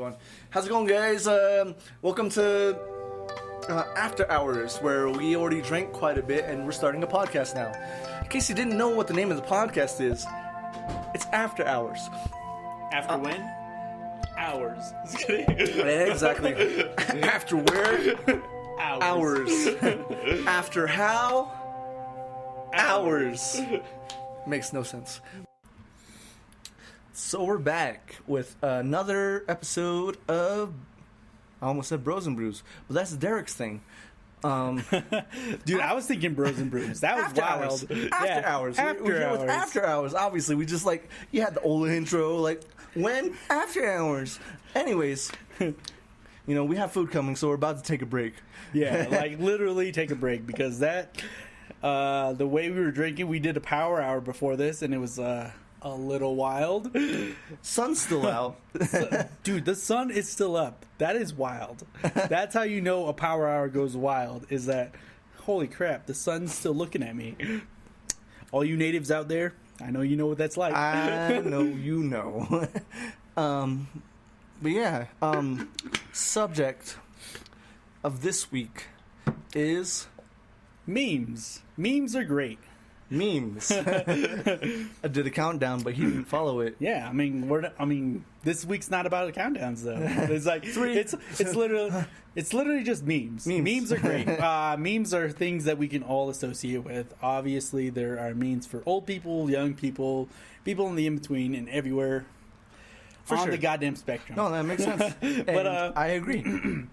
going. How's it going, guys? Welcome to After Hours, where we already drank quite a bit and we're starting a podcast now. In case you didn't know what the name of the podcast is, it's After Hours. After when? Hours. Just kidding. Exactly. After where? Hours. After how? Hours. Makes no sense. So we're back with another episode of, I almost said Bros and Brews, but that's Derek's thing. Dude, I was thinking Bros and Brews. That was After wild. Hours. Yeah. After Hours. We're here with After Hours. Obviously, we just you had the old intro, when? After Hours. Anyways, we have food coming, so we're about to take a break. Yeah, literally take a break because that, the way we were drinking, we did a power hour before this, and it was a little wild. Sun's still out. Dude, the sun is still up. That is wild. That's how you know a power hour goes wild, is that, holy crap, the sun's still looking at me. All you natives out there, I know you know what that's like. I know you know. But yeah, subject of this week is memes. Memes are great. Memes. I did a countdown, but he didn't follow it. Yeah, I mean, this week's not about countdowns though. It's like it's literally just memes. Memes are great. Memes are things that we can all associate with. Obviously, there are memes for old people, young people, people in the in between, and everywhere for on sure. the goddamn spectrum. No, that makes sense. But I agree.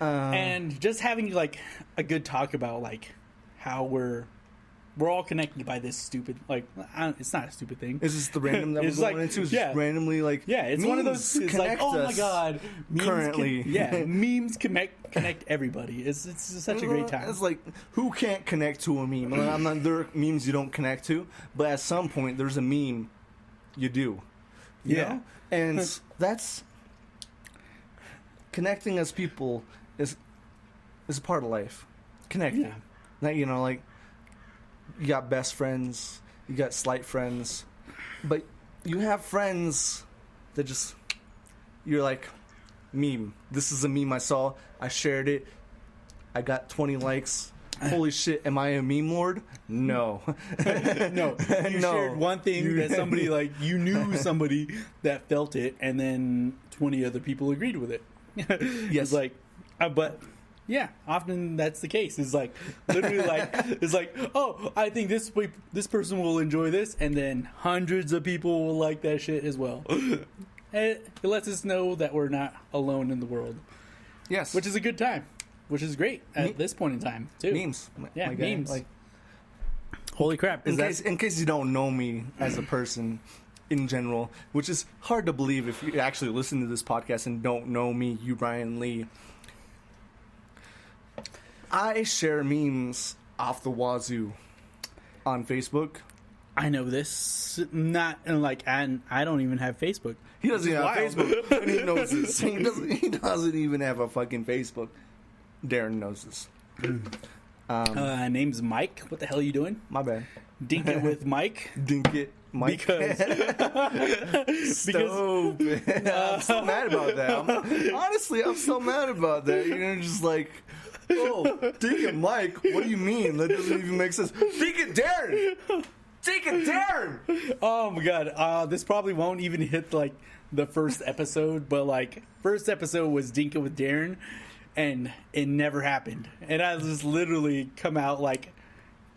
And just having a good talk about how we're all connected by this stupid, it's not a stupid thing. Is this the random that we're going into? It's just randomly it's one of those, it's oh my god, memes currently. Memes connect everybody. It's such a great time. It's who can't connect to a meme? There are memes you don't connect to, but at some point there's a meme you do. You know? And that's connecting as people is a part of life. Connecting. Yeah. You got best friends, you got slight friends, but you have friends that just, you're like, meme. This is a meme I saw. I shared it. I got 20 likes. Holy shit, am I a meme lord? No. No. You shared one thing that somebody, you knew somebody that felt it, and then 20 other people agreed with it. Yes. But... yeah, often that's the case. It's literally oh, I think this person will enjoy this, and then hundreds of people will like that shit as well. And it lets us know that we're not alone in the world. Yes. Which is a good time. Which is great at this point in time, too. Memes. Yeah, memes. Holy crap. In case you don't know me as a person in general, which is hard to believe if you actually listen to this podcast and don't know me, you, Brian Lee. I share memes off the wazoo on Facebook. I know this. Not and I don't even have Facebook. He doesn't even have Facebook, and he knows this. He doesn't even have a fucking Facebook. Darren knows this. Name's Mike. What the hell are you doing? My bad. Dink it with Mike. Dink it, Mike. Because Stupid. I'm so mad about that. Honestly, I'm so mad about that. You're just oh, Dink it, Mike. What do you mean? That doesn't even make sense. Dink it, Darren. Dink it, Darren. Oh my god. This probably won't even hit the first episode, but first episode was Dink it with Darren, and it never happened. And I just literally come out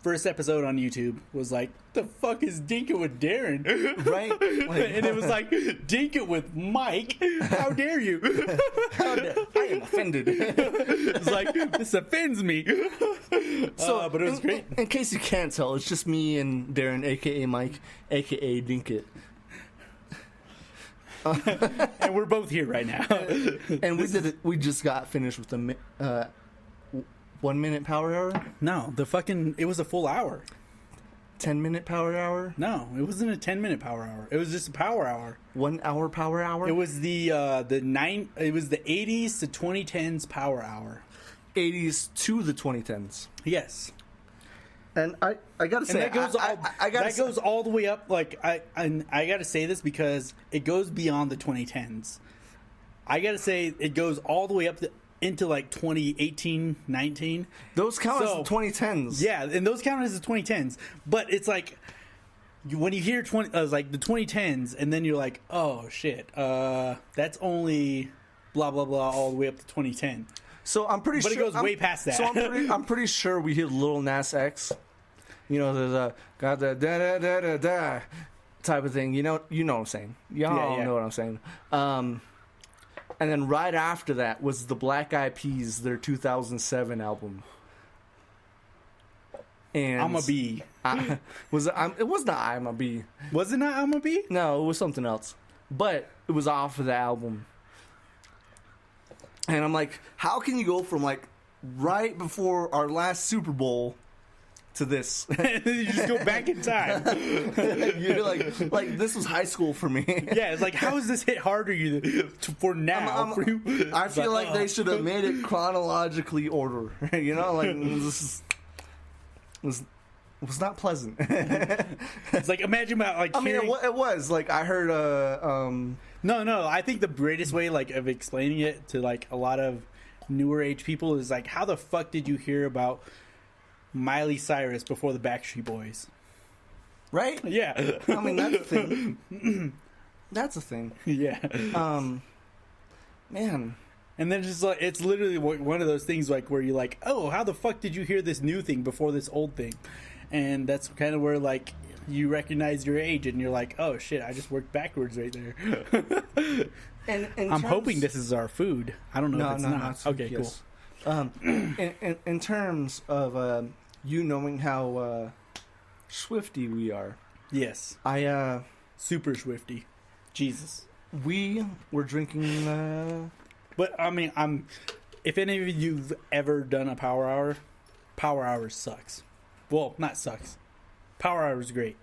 first episode on YouTube was the fuck is Dink it with Darren? Right? And it was Dink it with Mike. How dare you? How dare I am offended. It's this offends me. But it was great. In case you can't tell, it's just me and Darren, a.k.a. Mike, a.k.a. Dink it. And we're both here right now. And we just got finished with the 1 minute power hour? No, it was a full hour. 10-minute power hour? No, it wasn't a 10-minute power hour. It was just a power hour. 1 hour power hour? It was the 80s to 2010s power hour. 80s to the 2010s. Yes. And I gotta say, that goes all the way up. I gotta say this because it goes beyond the 2010s. I gotta say, it goes all the way up into like 2018, 19. Those count as the 2010s. Yeah, and those count as the 2010s. But it's like, when you hear like the 2010s, and then you're like, oh shit, that's only blah blah blah all the way up to 2010. So I'm pretty sure, but it goes way past that. So I'm pretty sure we hit Lil Nas X. You know, the got the da da da da da type of thing. You know what I'm saying. Y'all know what I'm saying. And then right after that was the Black Eyed Peas, their 2007 album. And I'm a Bee. It was not I'm a Bee. Was it not I'm a Bee? No, it was something else. But it was off of the album. And I'm like, how can you go from like right before our last Super Bowl to this? You just go back in time. You're like this was high school for me. Yeah, it's like, how is this hit harder for now? For you? I feel like they should have made it chronologically order. You know, like this was not pleasant. It's like, imagine about like. I mean, it was like I heard No. I think the greatest way like of explaining it to like a lot of newer age people is like, how the fuck did you hear about Miley Cyrus before the Backstreet Boys? Right? Yeah. I mean, that's a thing. That's a thing. Yeah. Man. And then just like, it's literally one of those things like where you're like, oh, how the fuck did you hear this new thing before this old thing? And that's kind of where like you recognize your age and you're like, oh shit, I just worked backwards right there. And I'm hoping this is our food. I don't know if it's not. Okay, yes. Cool. In terms of you knowing how swifty we are. Yes. Super swifty. Jesus. We were drinking But I mean, if any of you've ever done a power hour sucks. Well, not sucks. Power hour is great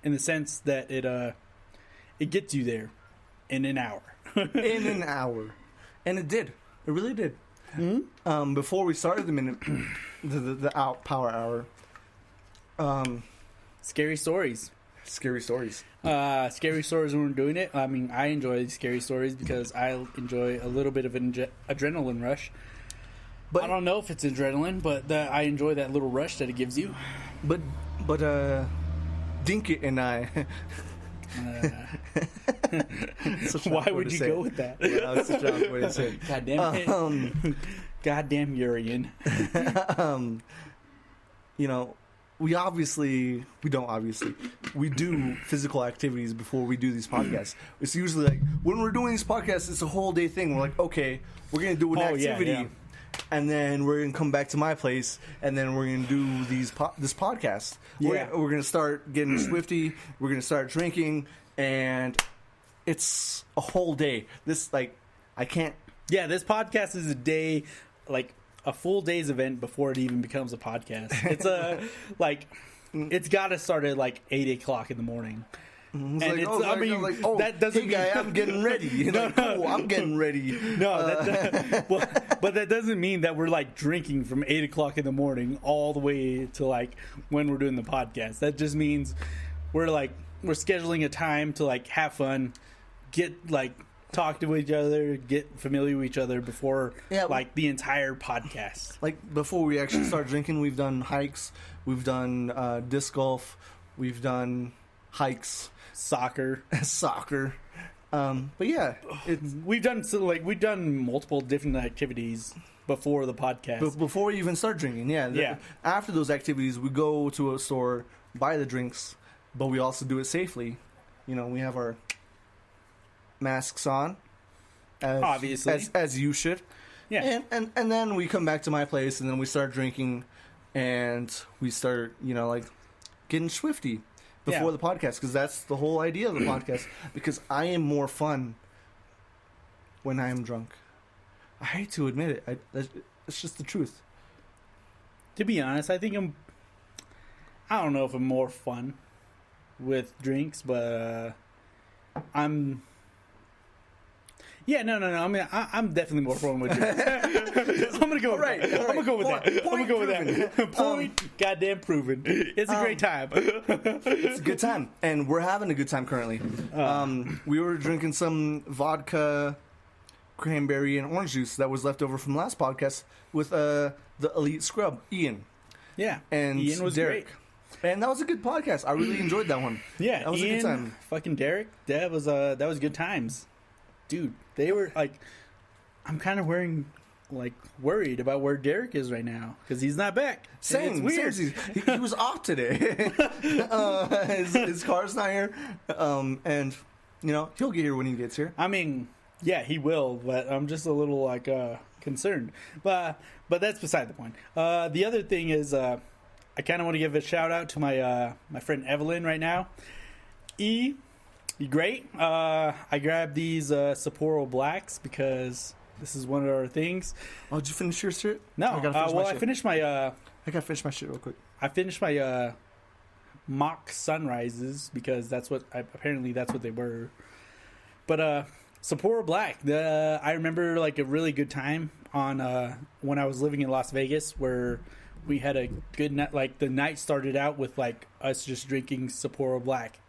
in the sense that it gets you there in an hour. In an hour, and it did. It really did. Mm-hmm. Before we started the power hour, scary stories. Scary stories. Scary stories when we're doing it. I mean, I enjoy scary stories because I enjoy a little bit of an adrenaline rush. But I don't know if it's adrenaline, but I enjoy that little rush that it gives you. But Dinky and I. Why would you go with that? Well, that's such a way to say it. God damn it. Goddamn Urian. You know, we do physical activities before we do these podcasts. It's usually like when we're doing these podcasts, it's a whole day thing. We're like, okay, we're gonna do an activity. Yeah. And then we're gonna come back to my place, and then we're gonna do this podcast. Yeah. We're gonna start getting swifty. We're gonna start drinking, and it's a whole day. I can't. Yeah, this podcast is a day, like a full day's event before it even becomes a podcast. It's it's got to start at like 8 o'clock in the morning. And that doesn't mean I'm getting ready. Cool, I'm getting ready. No, but that doesn't mean that we're like drinking from 8 o'clock in the morning all the way to like when we're doing the podcast. That just means we're scheduling a time to like have fun, get like talk to each other, get familiar with each other before like the entire podcast. Like before we actually start drinking, we've done hikes, we've done disc golf, we've done hikes. Soccer. But yeah, we've done multiple different activities before the podcast. Before we even start drinking, yeah. After those activities, we go to a store, buy the drinks, but we also do it safely. You know, we have our masks on, obviously, as you should. Yeah, and then we come back to my place, and then we start drinking, and we start getting swifty. Before the podcast, because that's the whole idea of the podcast. Because I am more fun when I am drunk. I hate to admit it. It's just the truth. To be honest, I think I don't know if I'm more fun with drinks, but I'm. Yeah, no. I mean, I'm definitely more fun with drinks. I'm gonna go with that. I'm gonna go with that. I'm gonna go with that. Point, goddamn proven. It's a great time. It's a good time, and we're having a good time currently. We were drinking some vodka cranberry and orange juice that was left over from last podcast with the elite scrub, Ian. Yeah. And Ian was Derek. great. And that was a good podcast. I really enjoyed that one. Yeah, that was Ian, a good time. Fucking Derek, that was good times, dude. They were like, I'm kind of worried about where Derek is right now because he's not back. Same, it's weird. He was off today. His car's not here, and he'll get here when he gets here. I mean, yeah, he will, but I'm just a little concerned. But that's beside the point. The other thing is, I kind of want to give a shout out to my friend Evelyn right now. You're great. I grabbed these Sapporo Blacks because this is one of our things. Oh, did you finish your shit? No. I finished my. I gotta finish my shit real quick. I finished my mock sunrises because that's what they were. But Sapporo Black. I remember like a really good time on when I was living in Las Vegas where we had a good night. Like the night started out with like us just drinking Sapporo Black.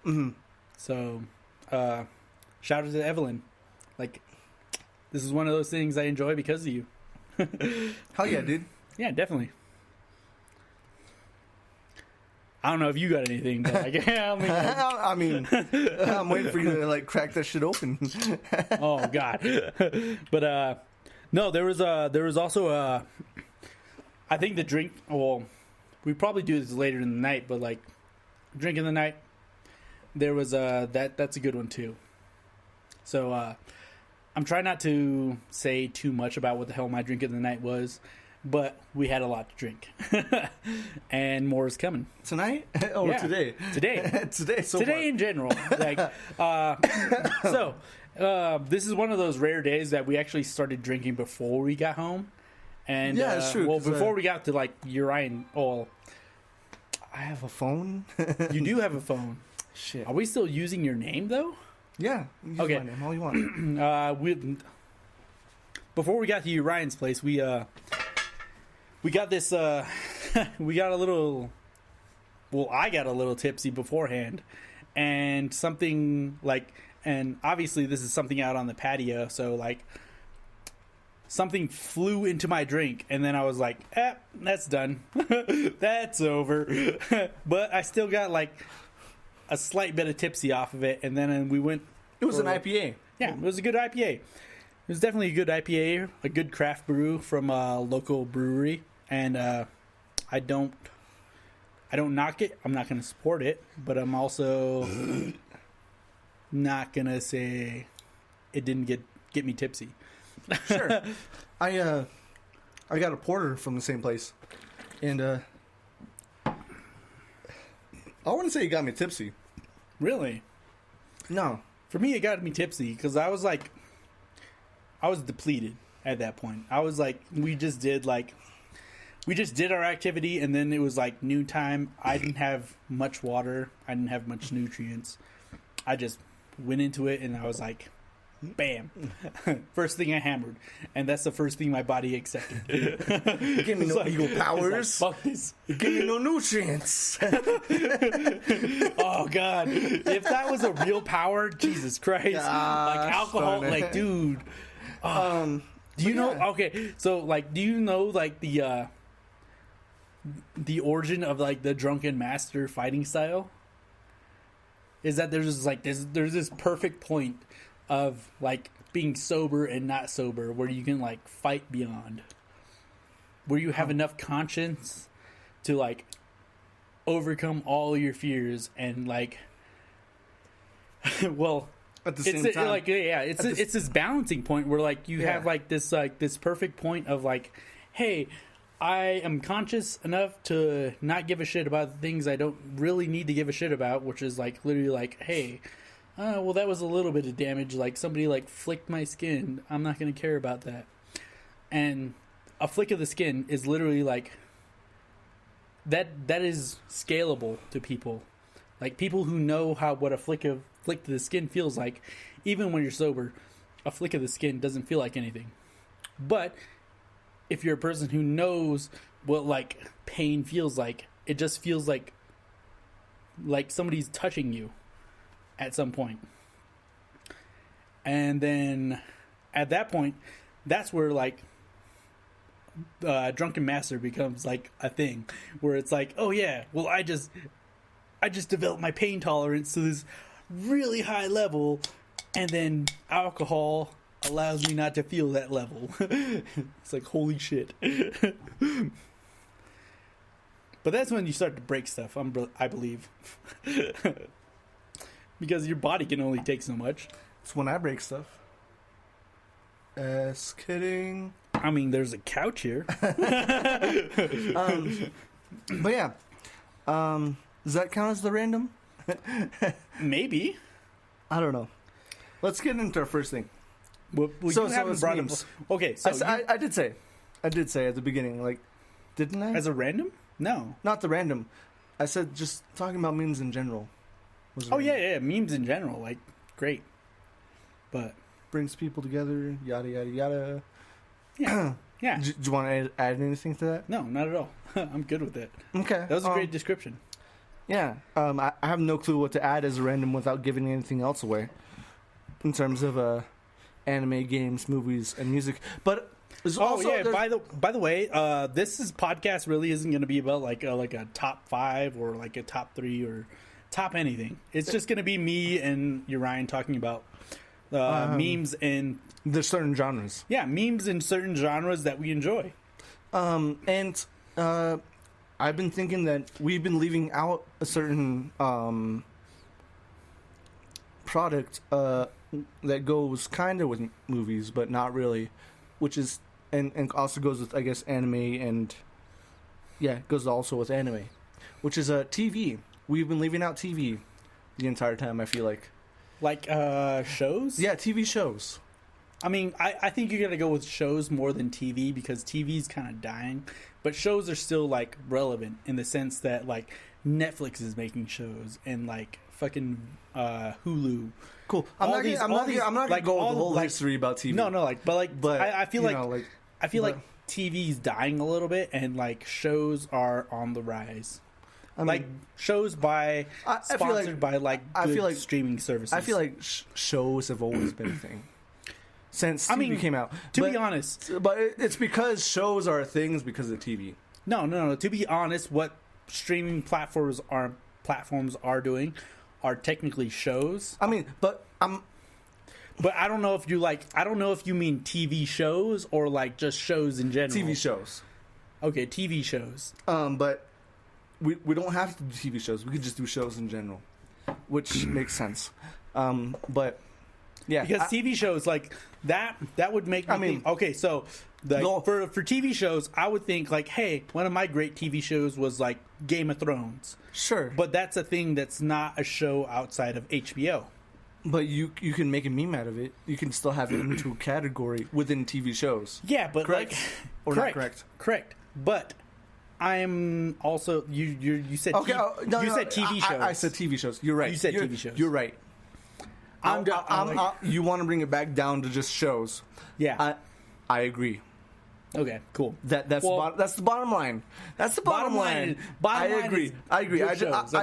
Mm-hmm. So, shout out to Evelyn. Like, this is one of those things I enjoy because of you. Hell yeah, dude. Yeah, definitely. I don't know if you got anything, but I mean, I'm waiting for you to like crack that shit open. Oh God. But no, there was also I think the drink. Well, we probably do this later in the night, but like drink in the night. There was that's a good one too. So I'm trying not to say too much about what the hell my drink of the night was, but we had a lot to drink, and more is coming Tonight? Oh, yeah. Today. Today. So today far. in general. Like, so this is one of those rare days that we actually started drinking before we got home, and yeah, it's true. Well, before we got to like Uriah. Oh, I have a phone. You do have a phone. Shit. Are we still using your name though? Yeah. Use Okay. my name all you want. Before we got to Uriah's place, we got this. We got a little. Well, I got a little tipsy beforehand, and something like, and obviously this is something out on the patio, so like. Something flew into my drink, and then I was like, that's done. That's over. But I still got like a slight bit of tipsy off of it, and then we went... It was an IPA. Yeah, it was a good IPA. It was definitely a good IPA, a good craft brew from a local brewery, and I don't knock it. I'm not going to support it, but I'm also not going to say it didn't get me tipsy. Sure. I got a porter from the same place, and I wouldn't say it got me tipsy. Really? No. For me, it got me tipsy because I was depleted at that point. I was like, we just did our activity, and then it was like noontime. I didn't have much water. I didn't have much nutrients. I just went into it, and I was like, bam. First thing I hammered. And that's the first thing my body accepted. Give me no ego powers. Like, fuck this. Give me no nutrients. Oh, God. If that was a real power, Jesus Christ. Gosh, like alcohol, like, dude. Do you know? Yeah. Okay, so, like, do you know, like, the origin of, like, the drunken master fighting style? Is that there's this perfect point of like being sober and not sober where you can like fight beyond, where you have enough conscience to like overcome all your fears and like well at the same time, like it's this balancing point where like you have like this perfect point of like, hey, I am conscious enough to not give a shit about the things I don't really need to give a shit about, which is like literally like, hey, well, that was a little bit of damage. Like somebody like flicked my skin. I'm not going to care about that. And a flick of the skin is literally like that is scalable to people. Like people who know what a flick to the skin feels like, even when you're sober, a flick of the skin doesn't feel like anything. But if you're a person who knows what like pain feels like, it just feels like somebody's touching you at some point. And then at that point, that's where like drunken master becomes like a thing, where it's like, oh yeah, well I just developed my pain tolerance to this really high level, and then alcohol allows me not to feel that level. It's like, holy shit. But that's when you start to break stuff, I believe. Because your body can only take so much. It's when I break stuff. Kidding. I mean, there's a couch here. But yeah. Does that count as the random? Maybe. I don't know. Let's get into our first thing. Well, so you haven't it's brought memes. up. Okay, so I did say at the beginning, like, didn't I? As a random? No. Not the random. I said just talking about memes in general. Oh, yeah, memes in general, like, great. But brings people together, yada, yada, yada. Yeah. Yeah. Do you want to add anything to that? No, not at all. I'm good with it. Okay. That was a great description. Yeah. I have no clue what to add as a random without giving anything else away in terms of anime, games, movies, and music. But by the way, this podcast really isn't going to be about like a top 5 or like a top 3 or top anything. It's just going to be me and Urian talking about memes and there's certain genres. Yeah, memes in certain genres that we enjoy. And I've been thinking that we've been leaving out a certain product that goes kind of with movies, but not really, which is and also goes with, I guess, anime, and it goes also with anime, which is TV. We've been leaving out TV the entire time, I feel like. Like shows? Yeah, TV shows. I mean, I think you're going to go with shows more than TV, because TV's kind of dying. But shows are still, like, relevant in the sense that, like, Netflix is making shows and, like, fucking Hulu. Cool. I'm not going to go over the whole history about TV. No, but I feel like TV's dying a little bit, and, like, shows are on the rise. I mean, like shows sponsored by streaming services. I feel like shows have always been a thing since TV came out. To be honest, but it's because shows are things because of TV. No. To be honest, what streaming platforms are doing are technically shows. I mean, but I don't know if you mean TV shows or like just shows in general. TV shows. Okay, TV shows. But. We don't have to do TV shows. We could just do shows in general, which makes sense. But yeah, because TV shows like that would make me think, okay, so for TV shows, I would think like, hey, one of my great TV shows was like Game of Thrones. Sure, but that's a thing that's not a show outside of HBO. But you can make a meme out of it. You can still have it into a category within TV shows. Yeah, but correct or correct, not correct? Correct, but. I'm also you said okay. You said TV shows. I said TV shows. You're right. You said TV shows. You're right. You want to bring it back down to just shows. Yeah, I agree. Okay, cool. That's the bottom line. That's the bottom line. I agree. I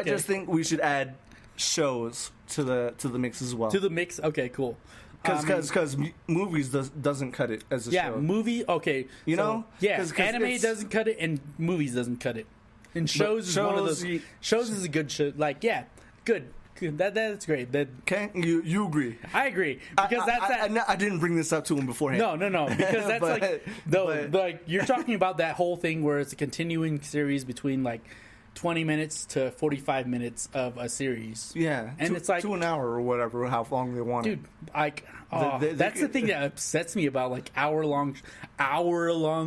just think we should add shows to the mix as well. To the mix. Okay, cool. Because movies doesn't cut it as a show. Yeah, movie. Okay, you know. Yeah, cause anime doesn't cut it, and movies doesn't cut it. And shows is one of those. Shows is a good show. Like, yeah, good. That's great. Okay, you agree? I agree, because I didn't bring this up to him beforehand. No, because that's like you're talking about that whole thing where it's a continuing series between like 20 minutes to 45 minutes of a series. Yeah, and it's like to an hour or whatever, how long they want it. Dude, like that's the thing that upsets me about like hour long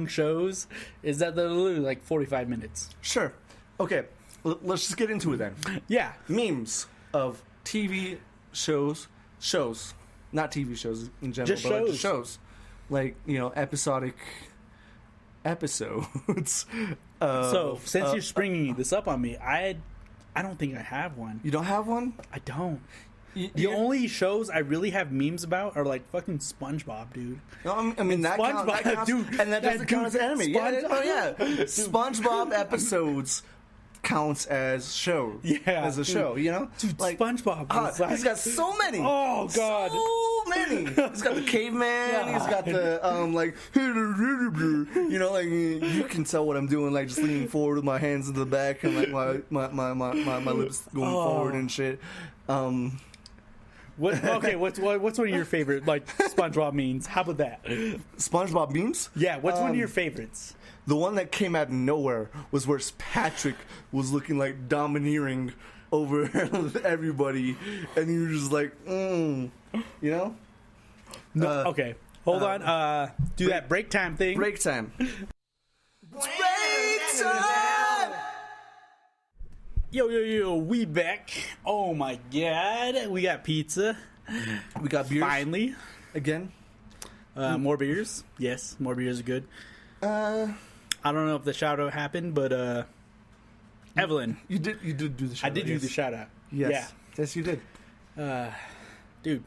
shows, is that they're literally like 45 minutes. Sure. Okay, let's just get into it then. Yeah, memes of TV shows, not TV shows in general, just but shows. Like just shows, like, you know, episodic episodes. So since you're springing this up on me, I don't think I have one. You don't have one? I don't. The only shows I really have memes about are like fucking SpongeBob, dude. No, I mean that counts, dude, and that doesn't count as anime. SpongeBob episodes counts as show. Yeah, as a show. You know, dude, like SpongeBob. He's got so many. Oh god, so many. He's got the caveman. He's got the like, you know, like you can tell what I'm doing, like just leaning forward with my hands in the back and like my lips going forward and shit. What's one of your favorite like SpongeBob memes? How about that? SpongeBob memes? Yeah, what's one of your favorites? The one that came out of nowhere was where Patrick was looking like domineering over everybody, and he was just like, you know? No, okay. Hold on. Do that break time thing. Break time. Break time! Yo, we back. Oh my god. We got pizza. We got beers. Finally. Again. More beers. Yes, more beers are good. I don't know if the shout out happened, but Evelyn. You did do the shout out. I did do the shout out. Yes. Yeah. Yes, you did. Dude.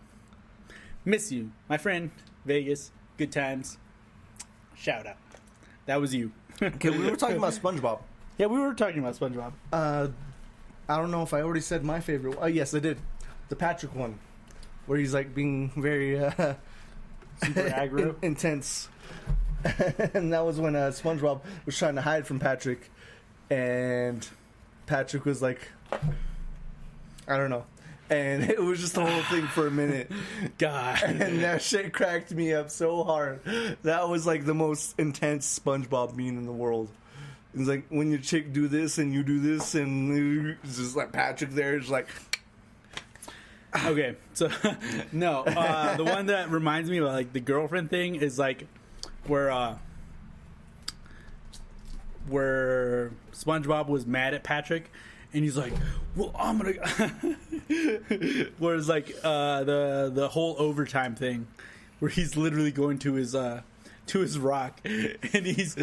Miss you. My friend. Vegas. Good times. Shout out. That was you. Okay, we were talking about SpongeBob. Yeah, we were talking about SpongeBob. I don't know if I already said my favorite. Oh, yes, I did. The Patrick one. Where he's like being very super aggro. Intense. And that was when SpongeBob was trying to hide from Patrick. And Patrick was like, I don't know. And it was just the whole thing for a minute. God. And that shit cracked me up so hard. That was like the most intense SpongeBob meme in the world. It's like when your chick do this and you do this, and it's just like Patrick there is like. Okay, so no, the one that reminds me of like the girlfriend thing is like where SpongeBob was mad at Patrick, and he's like, "Well, I'm gonna." Whereas like the whole overtime thing, where he's literally going to his rock, and he's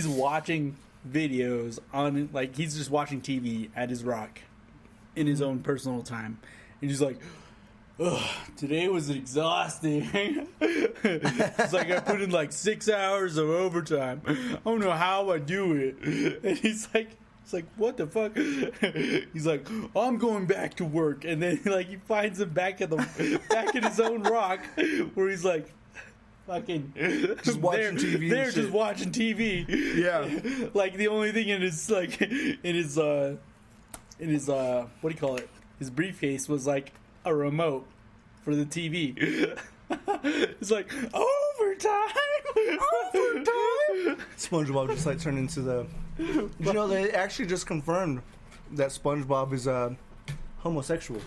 watching videos on, like, he's just watching TV at his rock in his own personal time, and he's like, ugh, today was exhausting. It's like I put in like 6 hours of overtime. I don't know how I do it. And he's like, it's like, what the fuck? He's like, I'm going back to work, and then like he finds him back in his own rock, where he's like, fucking just watching TV. They're just watching TV. Yeah. Like the only thing in his what do you call it? His briefcase was like a remote for the TV. It's like overtime. SpongeBob just like turned into the. You know, they actually just confirmed that SpongeBob is homosexual.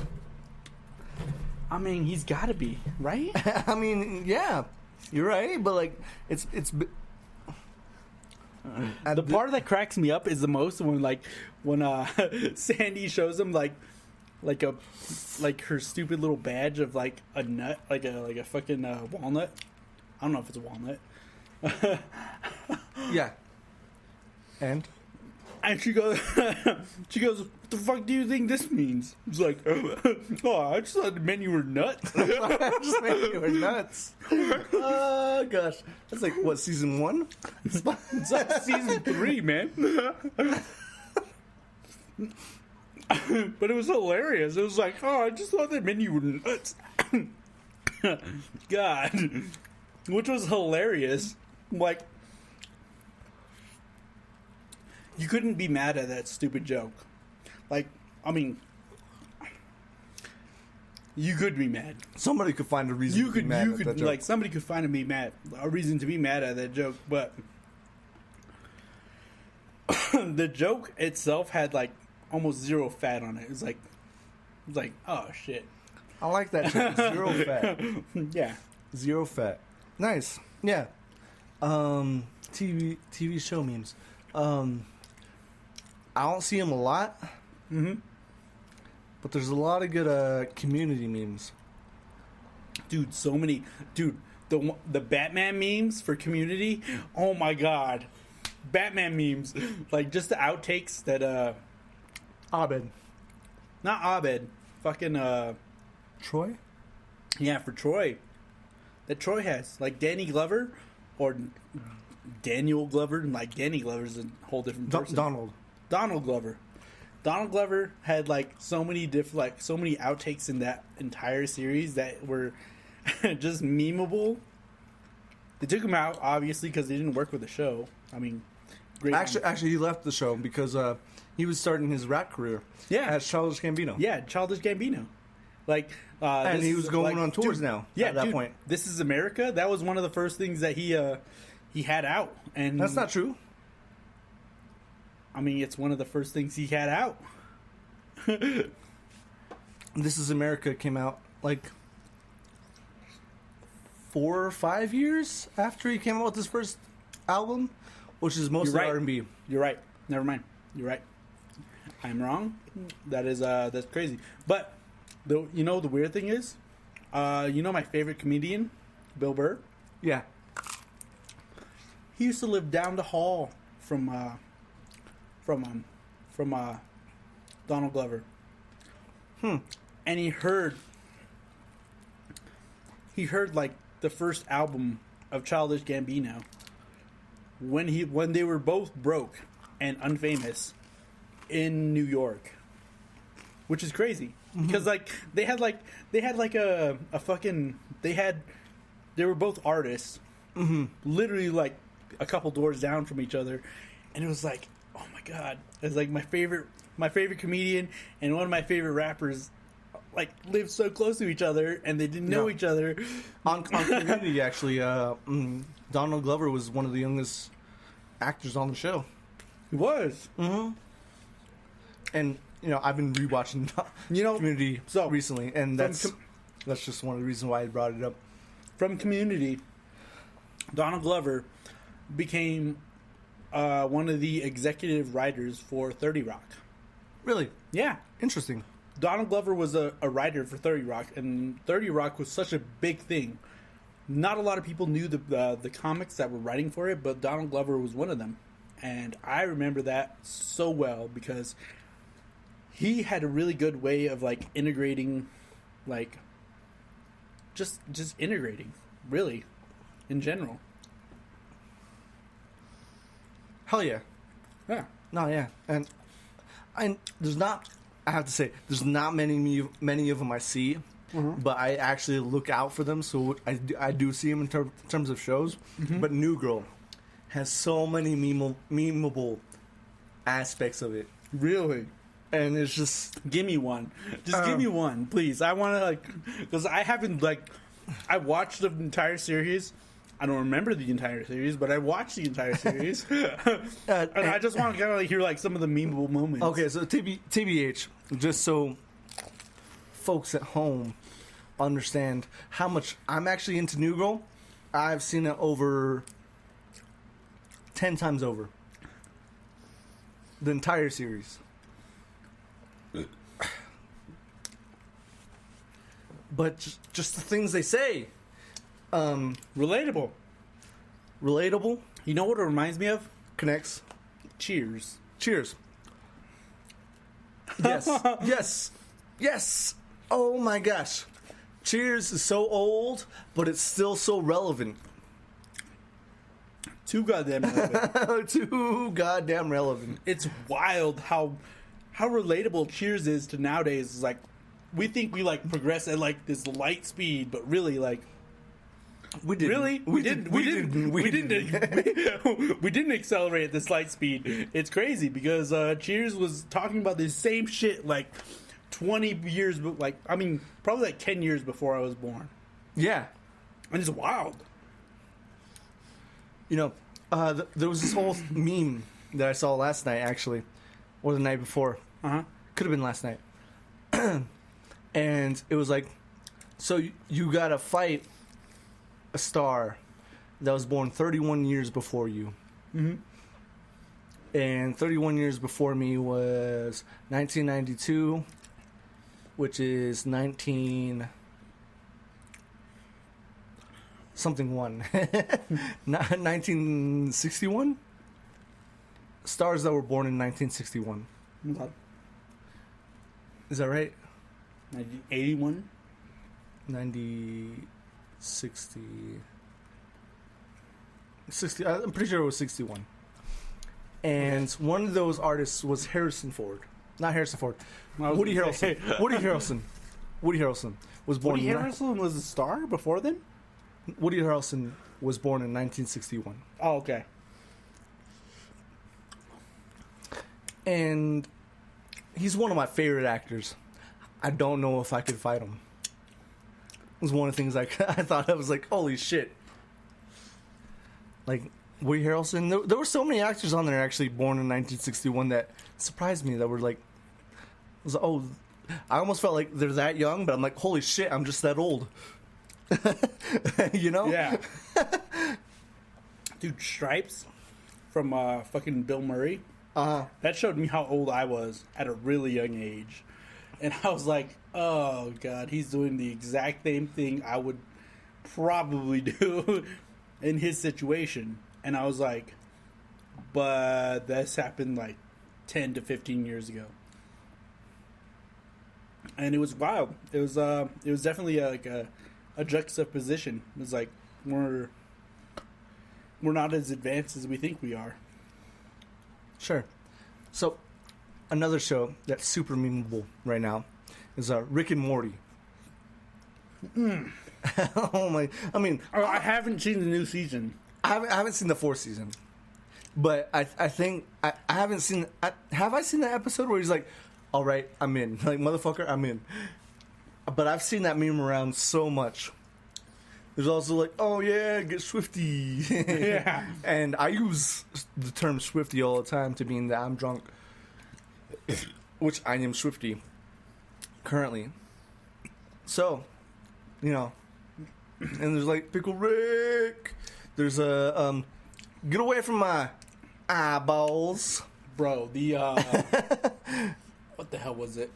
I mean, he's got to be, right? I mean, yeah. You're right, but like it's the part that cracks me up is the most when Sandy shows him like her stupid little badge of like a nut, like a fucking walnut. I don't know if it's a walnut. Yeah. And she goes, what the fuck do you think this means? It's like, oh, I just thought it meant you were nuts. I just meant you were nuts. Oh, gosh. That's like, what, season 1? It's like season 3, man. But it was hilarious. It was like, oh, I just thought that meant you were nuts. God. Which was hilarious. Like, you couldn't be mad at that stupid joke. Like, I mean, you could be mad. Somebody could find a reason to be mad at that joke. Like, somebody could find a reason to be mad at that joke, but the joke itself had like almost zero fat on it. It was like, oh shit. I like that joke. Zero fat. Yeah. Zero fat. Nice. Yeah. TV show memes. I don't see them a lot. Mm-hmm. But there's a lot of good community memes. Dude, so many. Dude, the Batman memes for Community. Oh my god. Batman memes. Like, just the outtakes that Abed. Not Abed. Fucking Troy? Yeah, for Troy. That Troy has. Like Danny Glover or Daniel Glover. And like Danny Glover's a whole different person. Donald Glover. Donald Glover had like so many outtakes in that entire series that were just memeable. They took him out obviously because they didn't work with the show. I mean, great. Actually, he left the show because he was starting his rap career. Yeah, as Childish Gambino. Yeah, Childish Gambino. Like, and he was going on tours now. Yeah, at that point, This Is America. That was one of the first things that he had out, and that's not true. I mean, it's one of the first things he had out. This Is America came out like 4 or 5 years after he came out with his first album, which is mostly R&B. You're right. Never mind. You're right. I'm wrong. That's crazy. But the weird thing is, my favorite comedian, Bill Burr. Yeah. He used to live down the hall from Donald Glover. And he heard like the first album of Childish Gambino when they were both broke and unfamous in New York, which is crazy because they were both artists, literally like a couple doors down from each other, and it was like, oh my god, it's like my favorite comedian and one of my favorite rappers like live so close to each other and they didn't know each other. On Community, actually, Donald Glover was one of the youngest actors on the show. He was. And I've been rewatching Community recently, and that's just one of the reasons why I brought it up. From Community, Donald Glover became one of the executive writers for 30 Rock. Really? Yeah. Interesting. Donald Glover was a writer for 30 Rock, and 30 Rock was such a big thing. Not a lot of people knew the comics that were writing for it, but Donald Glover was one of them. And I remember that so well because he had a really good way of like integrating, like just integrating, really, in general. Hell yeah. Yeah. No, yeah. And there's not, I have to say, there's not many of them I see, but I actually look out for them, so I do see them in terms of shows. But New Girl has so many memeable aspects of it. Really? And it's just... Give me one. Just give me one, please. I want to, because I haven't, I watched the entire series. I don't remember the entire series, but I watched the entire series. And I just want to kind of hear, some of the memeable moments. Okay, so TBH, just so folks at home understand how much I'm actually into New Girl, I've seen it over 10 times over. The entire series. But just the things they say. Relatable. You know what it reminds me of? Connects. Cheers. Yes. Oh my gosh. Cheers is so old, but it's still so relevant. Too goddamn relevant. It's wild how relatable Cheers is to nowadays. It's like we think we progress at this light speed, but really we didn't accelerate at this light speed. It's crazy because Cheers was talking about the same shit 20 years, probably 10 years before I was born. Yeah, and it's wild. There was this whole meme that I saw last night, actually, or the night before. Could have been last night. And it was so you gotta fight a star that was born 31 years before you. And 31 years before me was 1992, which is 1961. Stars that were born in 1961. Okay. Is that right? 1981? 60. I'm pretty sure it was 61. And one of those artists was Harrison Ford. Not Harrison Ford. Woody Harrelson. Woody Harrelson. Woody Harrelson was born. Woody Harrelson was a star before then. Woody Harrelson was born in 1961. Oh, okay. And he's one of my favorite actors. I don't know if I could fight him. It was one of the things I thought I was like, holy shit. Like, Woody Harrelson. There were so many actors on there actually born in 1961 that surprised me that were like, I almost felt like they're that young, but I'm like, holy shit, I'm just that old. You know? Yeah. Dude, Stripes from fucking Bill Murray. That showed me how old I was at a really young age. And I was like, oh, God, he's doing the exact same thing I would probably do in his situation. And I was like, but this happened like 10 to 15 years ago. And it was wild. It was definitely like a juxtaposition. It was like, we're not as advanced as we think we are. Sure. So, another show that's super memeable right now is Rick and Morty. Oh my! I mean, I haven't seen the new season. I haven't seen the fourth season, but I think I haven't seen. Have I seen that episode where he's like, "All right, I'm in." Like, motherfucker, I'm in. But I've seen that meme around so much. There's also like, oh yeah, get swifty. Yeah. And I use the term swifty all the time to mean that I'm drunk. Which I am swifty. Currently. So, you know. And there's like, Pickle Rick. There's a, get away from my eyeballs. Bro, the, what the hell was it?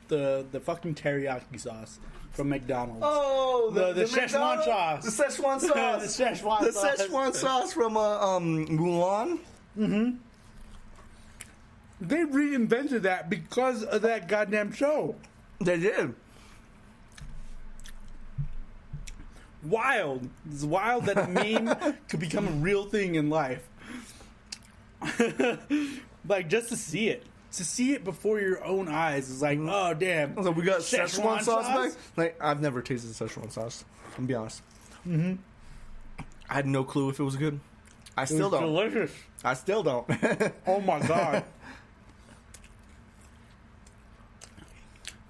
The fucking teriyaki sauce from McDonald's. Oh, the Szechuan sauce. The Szechuan sauce. The Szechuan sauce from Mulan. Mm-hmm. They reinvented that because of that goddamn show. They did. Wild. It's wild that a meme could become a real thing in life. Like, just to see it. To see it before your own eyes is like, oh, damn. So we got Szechuan sauce back? Like, I've never tasted Szechuan sauce. I'm gonna be honest. Mm-hmm. I had no clue if it was good. I still don't. Delicious. I still don't. Oh, my God.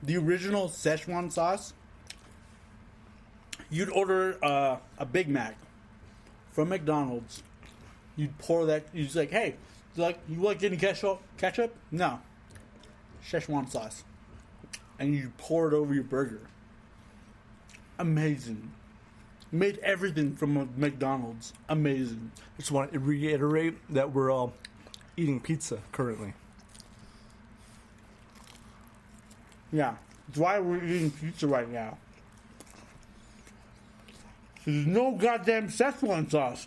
The original Szechuan sauce, you'd order a Big Mac from McDonald's. You'd pour that. You'd just like, hey, you like any ketchup? No. Szechuan sauce. And you pour it over your burger. Amazing. Made everything from a McDonald's. Amazing. I just want to reiterate that we're all eating pizza currently. Yeah. That's why we're eating pizza right now. There's no goddamn Szechuan sauce.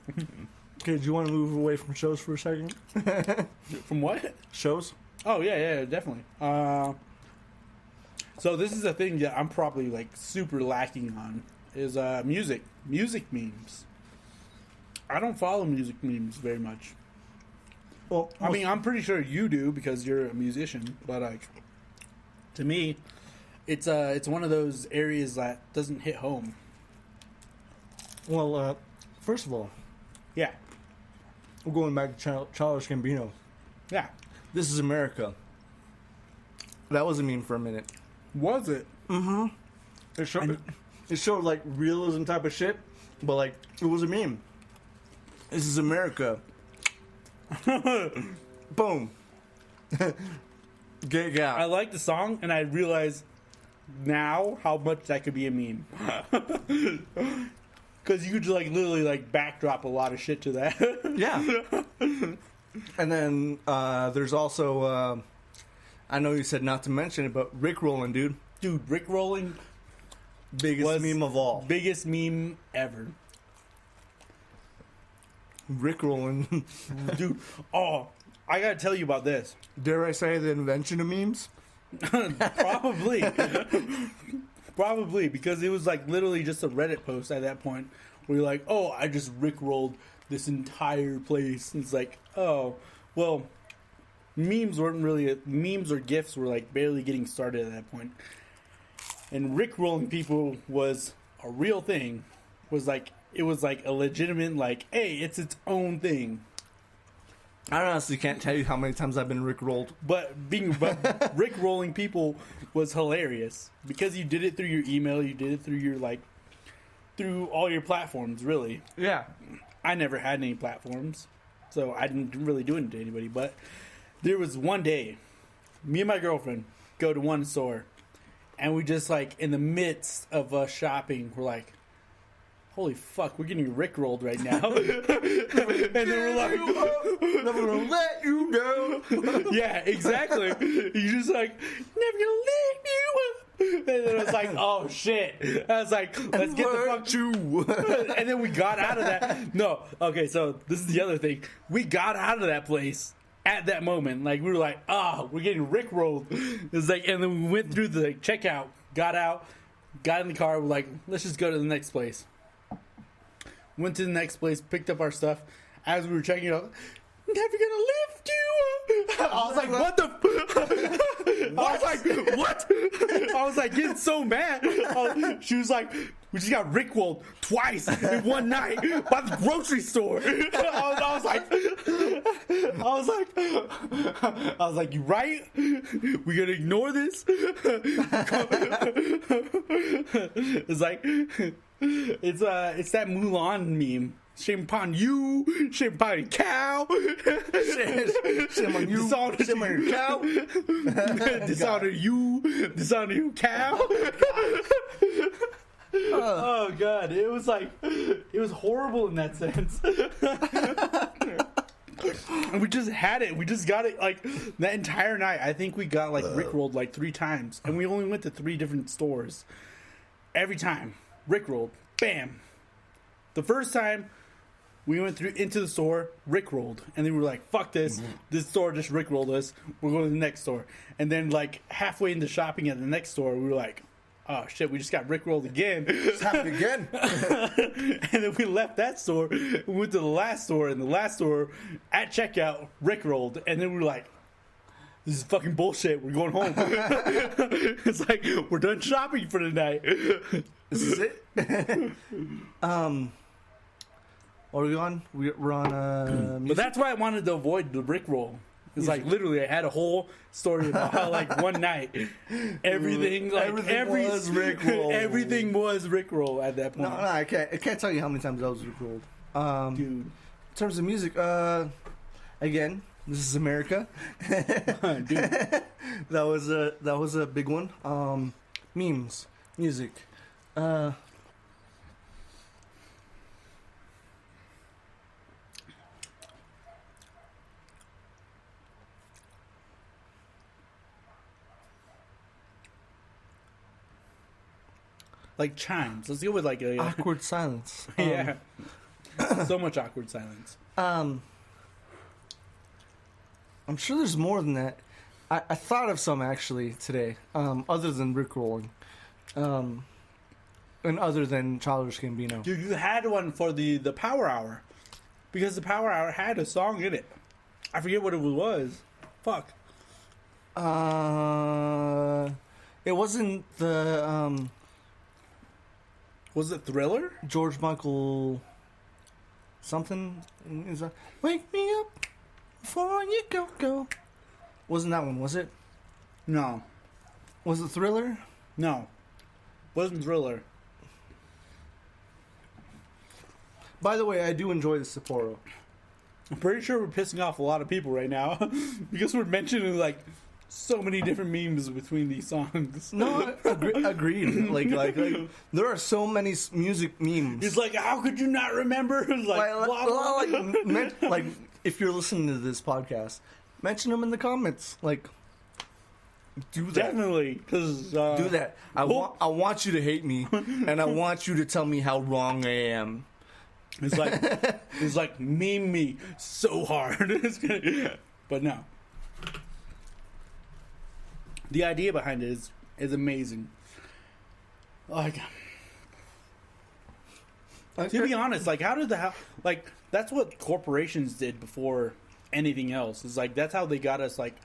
Okay, do you want to move away from shows for a second? From what? Shows? Oh, yeah, definitely. So this is a thing that I'm probably, like, super lacking on, is music. Music memes. I don't follow music memes very much. Well, I mean, I'm pretty sure you do because you're a musician, but, like, to me, it's one of those areas that doesn't hit home. Well, first of all, Yeah. we're going back to Childish Gambino. Yeah. This is America. That was a meme for a minute. Was it? Mm-hmm. It showed like realism type of shit, but like it was a meme. This is America. Boom. Get out. I like the song, and I realize now how much that could be a meme. Because you could like literally like backdrop a lot of shit to that. Yeah. And then there's also, I know you said not to mention it, but Rickrolling, dude. Dude, Rickrolling Biggest meme of all. Biggest meme ever. Rickrolling. Dude, oh, I gotta tell you about this. Dare I say the invention of memes? Probably. Probably, because it was like literally just a Reddit post at that point where you're like, oh, I just Rickrolled this entire place. And it's like, oh, well, memes or GIFs were like barely getting started at that point. And rickrolling people was a real thing. It was like a legitimate, like, hey, it's its own thing. I honestly can't tell you how many times I've been rickrolled. But rickrolling people was hilarious because you did it through your email, you did it through your through all your platforms, really. Yeah. I never had any platforms, so I didn't really do it to anybody. But there was one day, me and my girlfriend go to one store, and we just like in the midst of us shopping, we're like, holy fuck, we're getting rickrolled right now. And then we're like, never gonna let you down. yeah, exactly. You just like, never gonna let you up. And then I was like, oh shit. I was like, let's get the fuck you. And then we got out of that. No, okay, so this is the other thing. We got out of that place at that moment. Like, we were like, we're getting rickrolled. It's like, and then we went through the checkout, got out, got in the car, we're like, let's just go to the next place. Went to the next place, picked up our stuff. As we were checking it out, never gonna lift you up. I was like, what the I was like, what? I was like getting so mad. She was like, we just got rickrolled twice in one night by the grocery store. I was like, you right? We gonna ignore this? It's like, it's that Mulan meme. Shame upon you, shame upon your cow. Shame on you, shame on your cow. Dishonor you, dishonor your cow. Oh god, it was horrible in that sense. And we just had it. We just got it like that entire night. I think we got like rickrolled like 3 times, and we only went to 3 different stores. Every time, rickrolled, bam. The first time we went into the store, rickrolled, and then we were like, "Fuck this! This store just rickrolled us. We're going to the next store." And then like halfway into shopping at the next store, we were like, "Oh shit, we just got rickrolled again." It's happened again. And then we left that store, we went to the last store, and the last store at checkout rickrolled, and then we were like, this is fucking bullshit. We're going home. It's like, we're done shopping for the night. This is it. What are we on? We're on But that's why I wanted to avoid the rickroll. It's like literally I had a whole story about how like one night everything was rickroll. Everything was rickroll at that point. No, I can't tell you how many times I was rickrolled. Dude. In terms of music, again, this is America. Dude. That was a big one. Memes, music. Like chimes. Let's go with like a Awkward silence. Yeah. So much awkward silence. I'm sure there's more than that. I thought of some actually today, other than rickrolling, and other than Childish Gambino. Dude, you had one for the Power Hour, because the Power Hour had a song in it. I forget what it was. Fuck. It wasn't the Was it Thriller? George Michael something. Is that Wake Me Up Before You Go? Wasn't that one? Was it? No. Was it Thriller? No. Wasn't Thriller. By the way, I do enjoy the Sapporo. I'm pretty sure we're pissing off a lot of people right now because we're mentioning like so many different memes between these songs. No, agreed. Like, there are so many music memes. It's like, how could you not remember? Like, if you're listening to this podcast, mention them in the comments. Like, do that. Definitely, because do that. I want you to hate me, and I want you to tell me how wrong I am. It's like meme me so hard. But no. The idea behind it is amazing. Like, to be honest, like, how did like, that's what corporations did before anything else. It's like that's how they got us. Like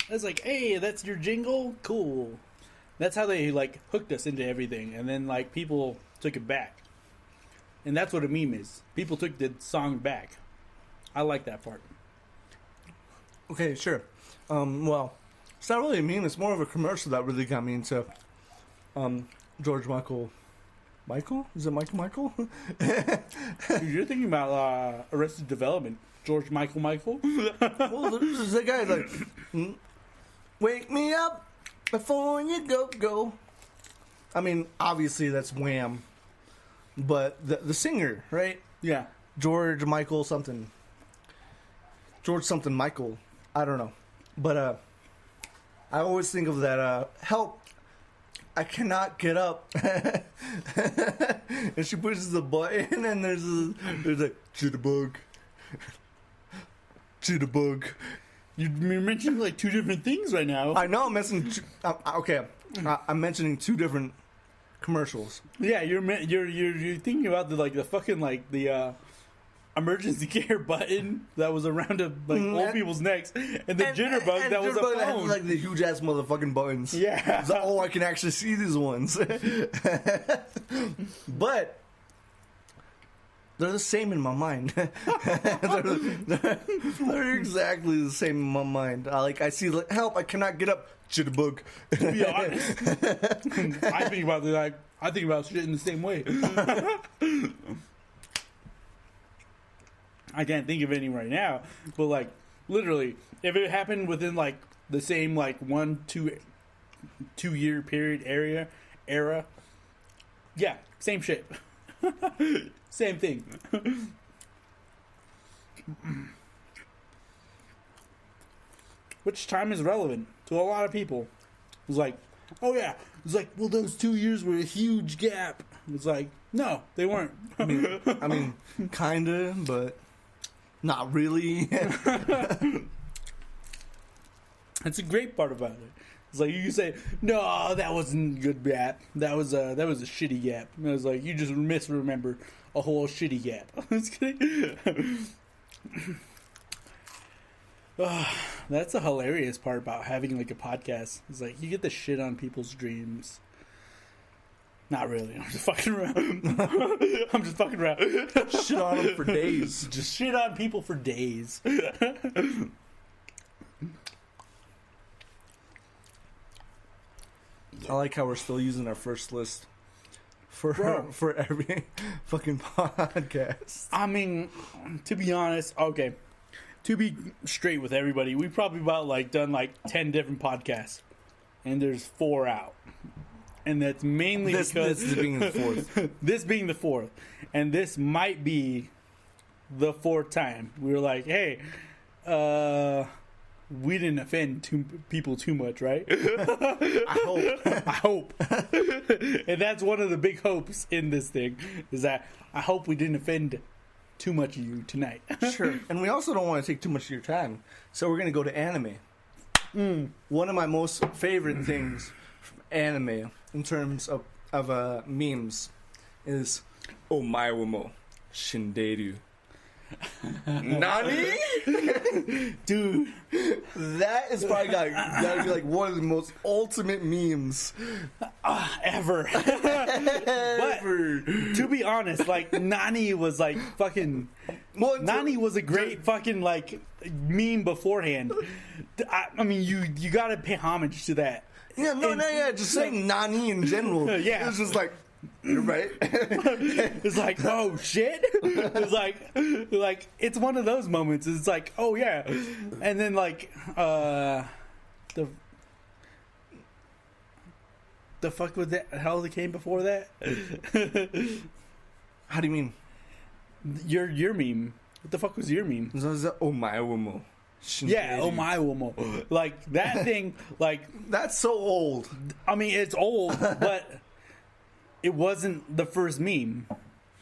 it's like, hey, that's your jingle, cool. That's how they like hooked us into everything, and then like people took it back, and that's what a meme is. People took the song back. I like that part. Okay, sure. Well, it's not really a meme. It's more of a commercial that really got me into George Michael. Michael? Is it Michael? Dude, you're thinking about Arrested Development. George Michael. Well, there's that guy like, wake me up before you go. I mean, obviously that's Wham, but the singer, right? Yeah. George Michael something. George something Michael. I don't know. But I always think of that, help, I cannot get up. And she pushes the button and there's a jitterbug. Jitterbug. You're mentioning like two different things right now. I know I'm mentioning. Okay, I'm mentioning two different commercials. Yeah, you're thinking about the fucking like the emergency care button that was around old people's necks, and the jitterbug that was a phone. That had, like the huge ass motherfucking buttons. Yeah. It's like, oh, I can actually see these ones. But they're the same in my mind. they're exactly the same in my mind. I see, like, help, I cannot get up. Jitterbug. To be honest, I think about shit in the same way. I can't think of any right now, but like literally, if it happened within like the same like 2 year period era, yeah, same shit. Same thing. Which time is relevant to a lot of people. It's like, oh yeah. It's like, well, those 2 years were a huge gap. It's like, no, they weren't. I mean, kinda, but not really. That's a great part about it. It's like you can say, no, that wasn't a good gap. That was a shitty gap. And I was like, you just misremember a whole shitty gap. That's the hilarious part about having like a podcast. It's like you get the shit on people's dreams. Not really. I'm just fucking around. Shit on them for days. Just shit on people for days. I like how we're still using our first list for every fucking podcast. I mean, to be honest, okay. To be straight with everybody, we probably done 10 different podcasts, and there's 4 out. And that's mainly because this being the fourth. This being the fourth. And this might be the 4th time. We were like, hey, we didn't offend people too much, right? I hope. And that's one of the big hopes in this thing, is that I hope we didn't offend too much of you tonight. Sure. And we also don't want to take too much of your time. So we're going to go to anime. One of my most favorite things from anime in terms of memes is Omae-wo-mo Shinderu. Nani? Dude, that is probably gotta be like one of the most ultimate memes ever. But to be honest, like Nani was like fucking. Well, Nani was a great fucking like meme beforehand. I mean, you gotta pay homage to that. Yeah, just saying Nani in general. Yeah, it's just like. You're right. It's like, oh shit. It's like it's one of those moments. It's like, oh yeah, and then like the fuck was that? How it came before that? How do you mean? Your meme. What the fuck was your meme? Omae-wo-mo. Yeah, Omae-wo-mo. Like that thing. Like that's so old. I mean, it's old, but. It wasn't the first meme.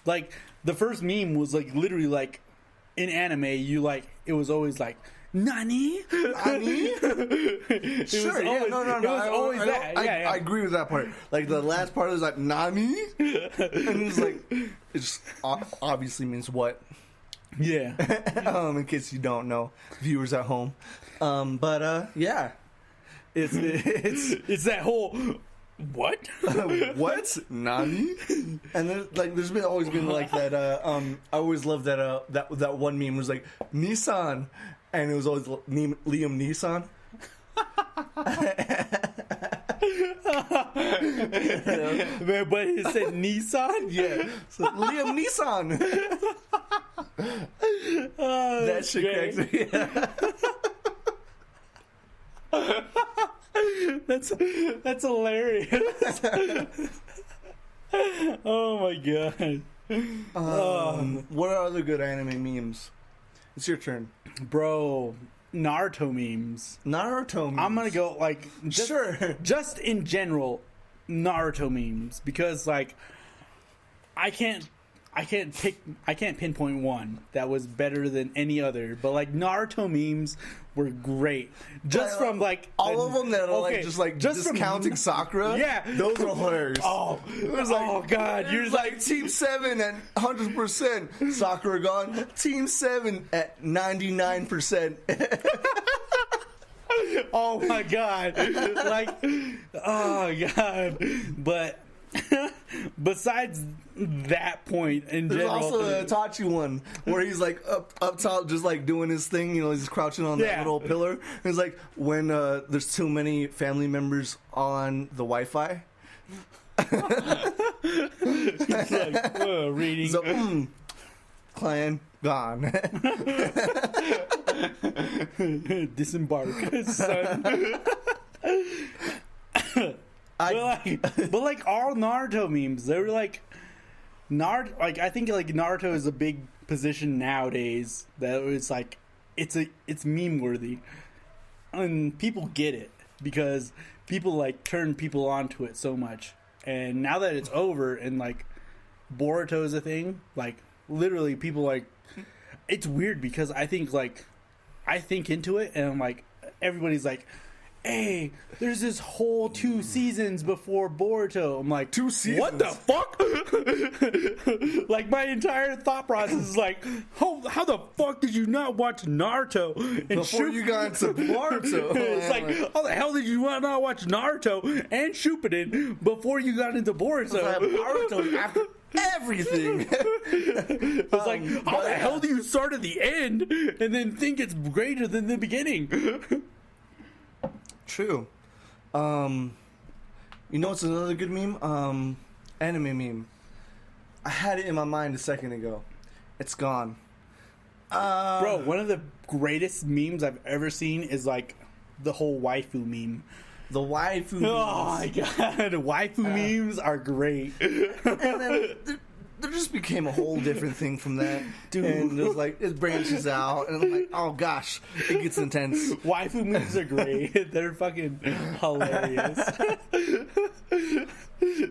Like, the first meme was, like, literally, like, in anime, it was always, like, Nani? Nani? Sure, yeah, no. It was always that. I agree with that part. Like, the last part was, like, Nani? And it's like, it just obviously means what? Yeah. In case you don't know, viewers at home. Yeah, It's that whole what? What? Nani? And then, like, there's always been like that. I always loved that one meme was like Nissan, and it was always Liam Neeson. But it said Nissan. Yeah, so Liam Neeson. That shit cracks me. That's hilarious. Oh my god. What are other good anime memes? It's your turn, Bro, Naruto memes. Naruto memes. I'm gonna go like just in general, Naruto memes, because like I can't pinpoint one that was better than any other, but like Naruto memes were great. Just from like all of them that are like just discounting Sakura. Yeah, those are hilarious. Oh, it was like, oh god, you're like Team 7 at 100%, Sakura gone. Team 7 at 99%. Oh my god, like, oh god, but. Besides that point in There's general, also the Itachi one where he's like up top just like doing his thing, you know, he's crouching on that little pillar. And it's like when there's too many family members on the Wi-Fi. He's like, reading. So, clan gone. Disembark, son. But like all Naruto memes, they were like Like I think like Naruto is a big position nowadays that it's like it's meme worthy, and people get it because people like turn people onto it so much. And now that it's over and like Boruto is a thing, like literally people like it's weird because I think into it and I'm like everybody's like, hey, there's this whole 2 seasons before Boruto. I'm like, 2 seasons? What the fuck? Like, my entire thought process is like, how the fuck did you not watch Naruto? And before you got into Boruto. It's like, how the hell did you not watch Naruto and Shippuden before you got into Boruto? Naruto after everything. It's like, how the hell do you start at the end and then think it's greater than the beginning? True. You know what's another good meme? Anime meme. I had it in my mind a second ago. It's gone. Bro, one of the greatest memes I've ever seen is like the whole waifu meme. The waifu memes. Oh my god, waifu memes are great. And then there just became a whole different thing from that. Dude. And it was like, it branches out. And I'm like, oh gosh, it gets intense. Waifu memes are great. They're fucking hilarious.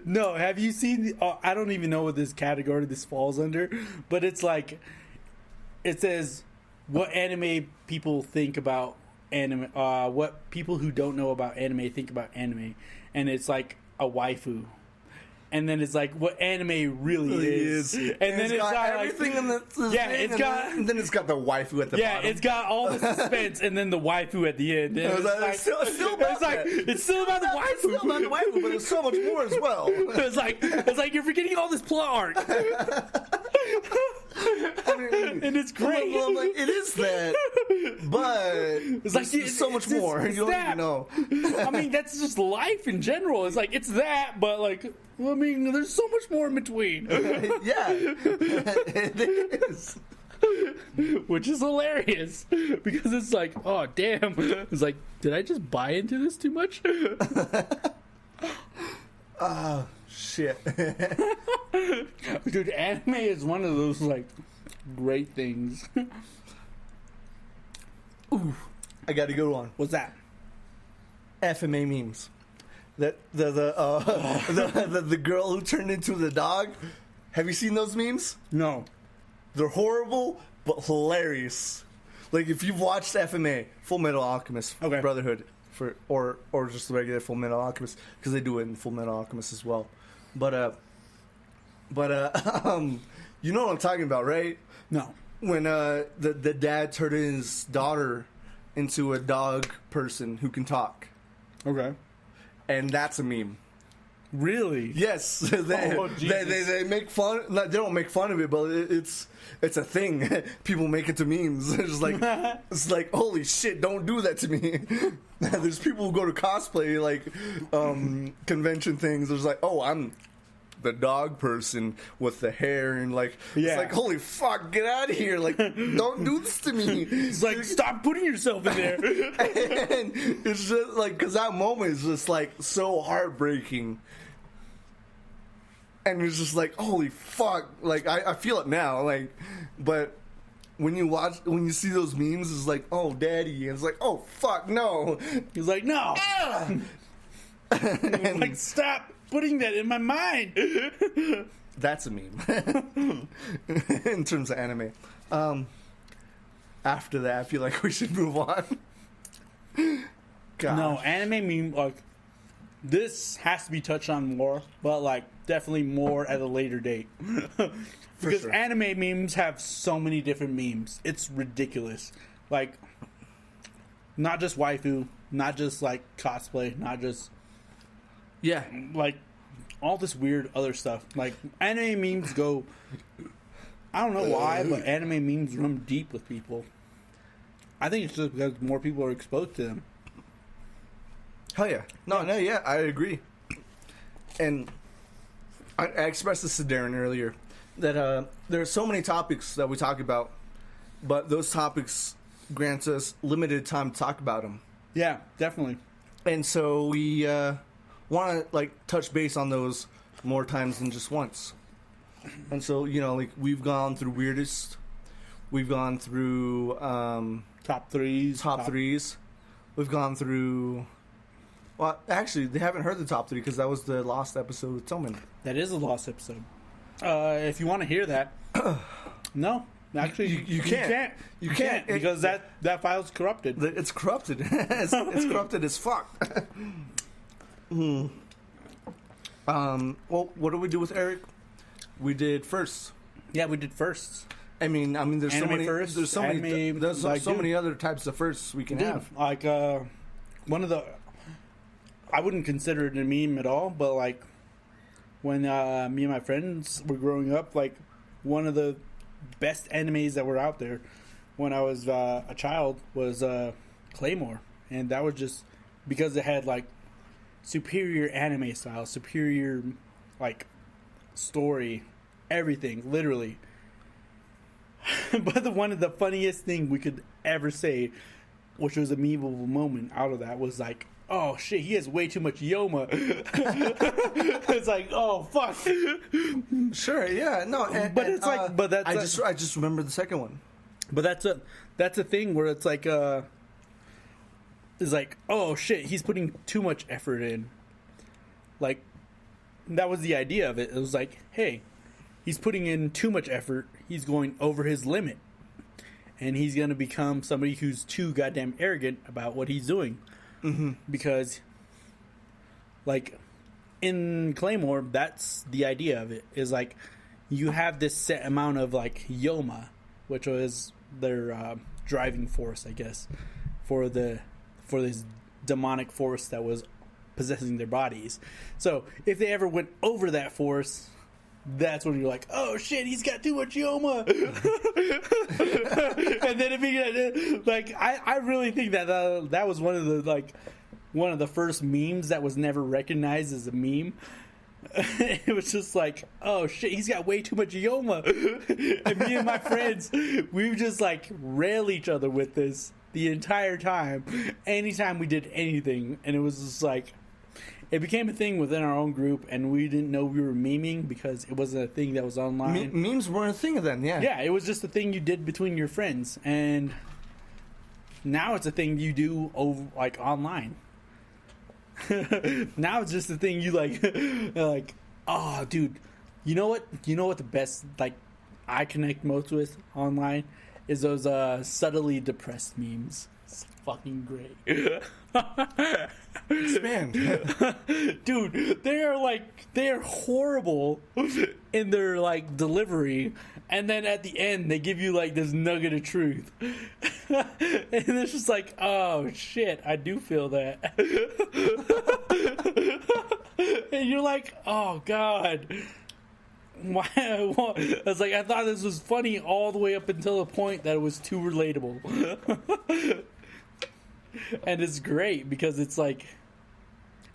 No, have you seen I don't even know what this category this falls under, but it's like, it says, what anime people think about anime, what people who don't know about anime think about anime. And it's like a waifu. And then it's like what anime really is. And then it's got everything like, in the thing, and then it's got the waifu at the bottom. Yeah, it's got all the suspense and then the waifu at the end. And it's still about it's still about the waifu. It's still about the waifu, but there's so much more as well. It's like you're forgetting all this plot arc. I mean, and it's great. Well, like, it is that, but it's like there's so much more. You don't even know. I mean, that's just life in general. It's like it's that, but like, I mean, there's so much more in between. Yeah, it is. Which is hilarious because it's like, oh damn! It's like, did I just buy into this too much? Shit. Dude, anime is one of those like great things. Ooh, I got a good one. What's that? FMA memes. That the girl who turned into the dog. Have you seen those memes? No. They're horrible but hilarious. Like if you've watched FMA, Full Metal Alchemist Brotherhood, or just the regular Full Metal Alchemist, because they do it in Full Metal Alchemist as well. But you know what I'm talking about, right? No. when the dad turned his daughter into a dog person who can talk, Okay. and that's a meme. Really? Yes, they make fun. They don't make fun of it, but it's a thing. People make it to memes. It's like holy shit! Don't do that to me. There's people who go to cosplay convention things. There's like, oh, I'm the dog person with the hair and it's like holy fuck, get out of here! Like, don't do this to me. It's like, stop putting yourself in there. And it's just like, because that moment is just like so heartbreaking. And it's just like, holy fuck! Like, I feel it now. Like, but when you see those memes, it's like, oh, daddy. And it's like, oh, fuck, no. He's like, no. And, like, stop putting that in my mind. That's a meme. In terms of anime. After that, I feel like we should move on. God. No, anime meme, like, this has to be touched on more, but, like, definitely more at a later date. Because sure. Anime memes have so many different memes. It's ridiculous. Like, not just waifu, not just, like, cosplay, not just... Yeah. Like, all this weird other stuff. Like, anime memes go... I don't know why, but anime memes run deep with people. I think it's just because more people are exposed to them. Hell yeah. No, yeah, I agree. And I expressed this to Darren earlier, that there are so many topics that we talk about, but those topics grant us limited time to talk about them. Yeah, definitely. And so we want to, like, touch base on those more times than just once. And so, you know, like, we've gone through weirdest, we've gone through Top threes. We've gone through... Well, actually, they haven't heard the top three because that was the lost episode with Tillman. That is a lost episode. If you want to hear that, no, actually, you can't. You can't because that file's corrupted. It's corrupted. It's corrupted as fuck. Well, what do we do with Eric? We did first. Yeah, we did firsts. I mean, there's anime so many. First, there's so anime, many. There's like, so many other types of firsts we can have. Like one of the. I wouldn't consider it a meme at all, but like when me and my friends were growing up, like one of the best animes that were out there when I was a child was Claymore, and that was just because it had like superior anime style, superior like story, everything, literally. But one of the funniest thing we could ever say, which was a memeable moment out of that, was like, oh shit, he has way too much Yoma. It's like, oh fuck. Sure, yeah, no, but it's like, but that's I just remember the second one. But that's a thing where it's like, oh shit, he's putting too much effort in. Like, that was the idea of it. It was like, hey, he's putting in too much effort. He's going over his limit, and he's gonna become somebody who's too goddamn arrogant about what he's doing. Mm-hmm. Because, like, in Claymore, that's the idea of it. Is like, you have this set amount of like Yoma, which was their driving force, I guess, for this demonic force that was possessing their bodies. So if they ever went over that force, that's when you're like, oh shit, he's got too much Yoma. And then if he like, I really think that that was one of the first memes that was never recognized as a meme. It was just like, oh shit, he's got way too much Yoma. And me and my friends, we would just like rail each other with this the entire time, anytime we did anything. And it was just like, it became a thing within our own group, and we didn't know we were memeing because it wasn't a thing that was online. Memes weren't a thing then, yeah. Yeah, it was just a thing you did between your friends, and now it's a thing you do over, like, online. Now it's just a thing you like, oh, dude, you know what the best, like, I connect most with online is those subtly depressed memes. It's fucking great. Expand. Dude, they are horrible in their like delivery, and then at the end they give you like this nugget of truth, and it's just like, oh shit, I do feel that. And you're like, oh god, why? I was like, I thought this was funny all the way up until the point that it was too relatable. And it's great because it's like,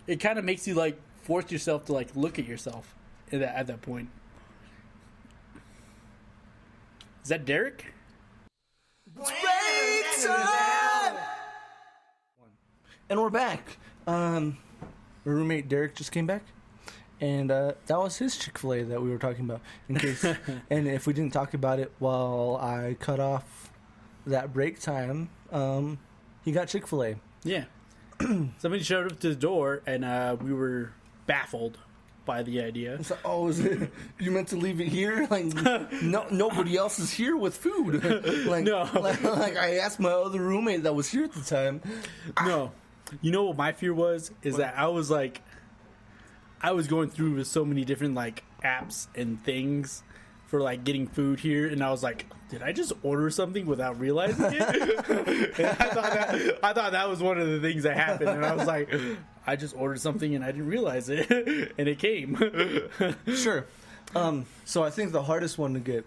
it kind of makes you like force yourself to like look at yourself at that point. Is that Derek? Break time! And we're back. My roommate Derek just came back, and that was his Chick-fil-A that we were talking about. In case, and if we didn't talk about it while I cut off that break time, he got Chick-fil-A. Yeah. Somebody showed up to the door, and we were baffled by the idea. It's like, oh, is it? You meant to leave it here? Like, no, nobody else is here with food. Like, no. Like I asked my other roommate that was here at the time. No. You know what my fear was? Is that I was like, I was going through with so many different like apps and things for like getting food here, and I was like, did I just order something without realizing it? And I thought that was one of the things that happened, and I was like, I just ordered something and I didn't realize it, and it came. Sure. So I think the hardest one to get,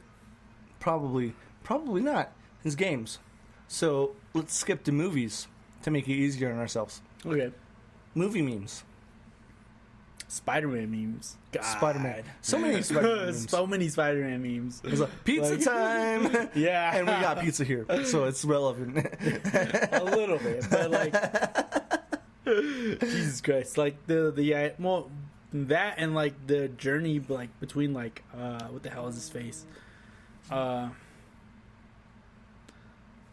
probably not, is games. So let's skip to movies to make it easier on ourselves. Okay. Movie memes. Spider-Man memes. God. Spider-Man. So many Spider-Man memes. So many Spider-Man memes. It's like, pizza time! Yeah. And we got pizza here, so it's relevant. A little bit, but like, Jesus Christ. Like, well, that and like the journey, like, between like, what the hell is his face?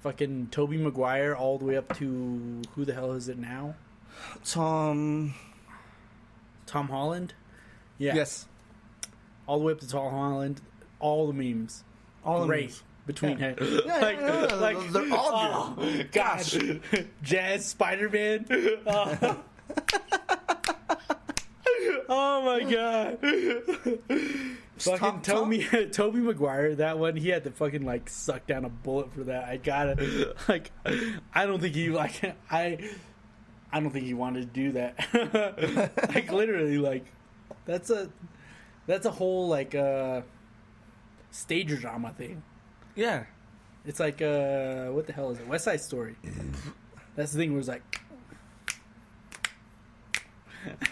Fucking Tobey Maguire all the way up to, who the hell is it now? Tom Holland? Yeah. Yes. All the way up to Tom Holland. All the memes. All great. the memes. Between Yeah. him. Like, they're all good. Gosh. Jazz Spider-Man. Oh my god. Fucking Tobey Maguire, that one, he had to fucking like suck down a bullet for that. I gotta, like, I don't think he like, I don't think he wanted to do that. Like, literally, like, that's a whole like stage drama thing. Yeah. It's like what the hell is it? West Side Story. That's the thing where it's like,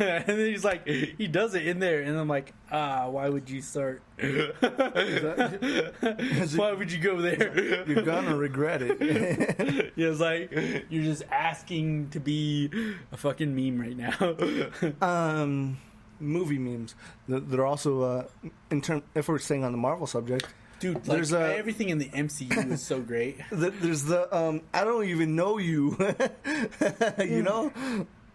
and then he's like, he does it in there, and I'm like, why would you start? Why would you go there? You're gonna regret it. Yeah, it's like, you're just asking to be a fucking meme right now. Movie memes. They're also if we're staying on the Marvel subject, dude. Like, there's everything in the MCU is so great. There's the I don't even know you. You know.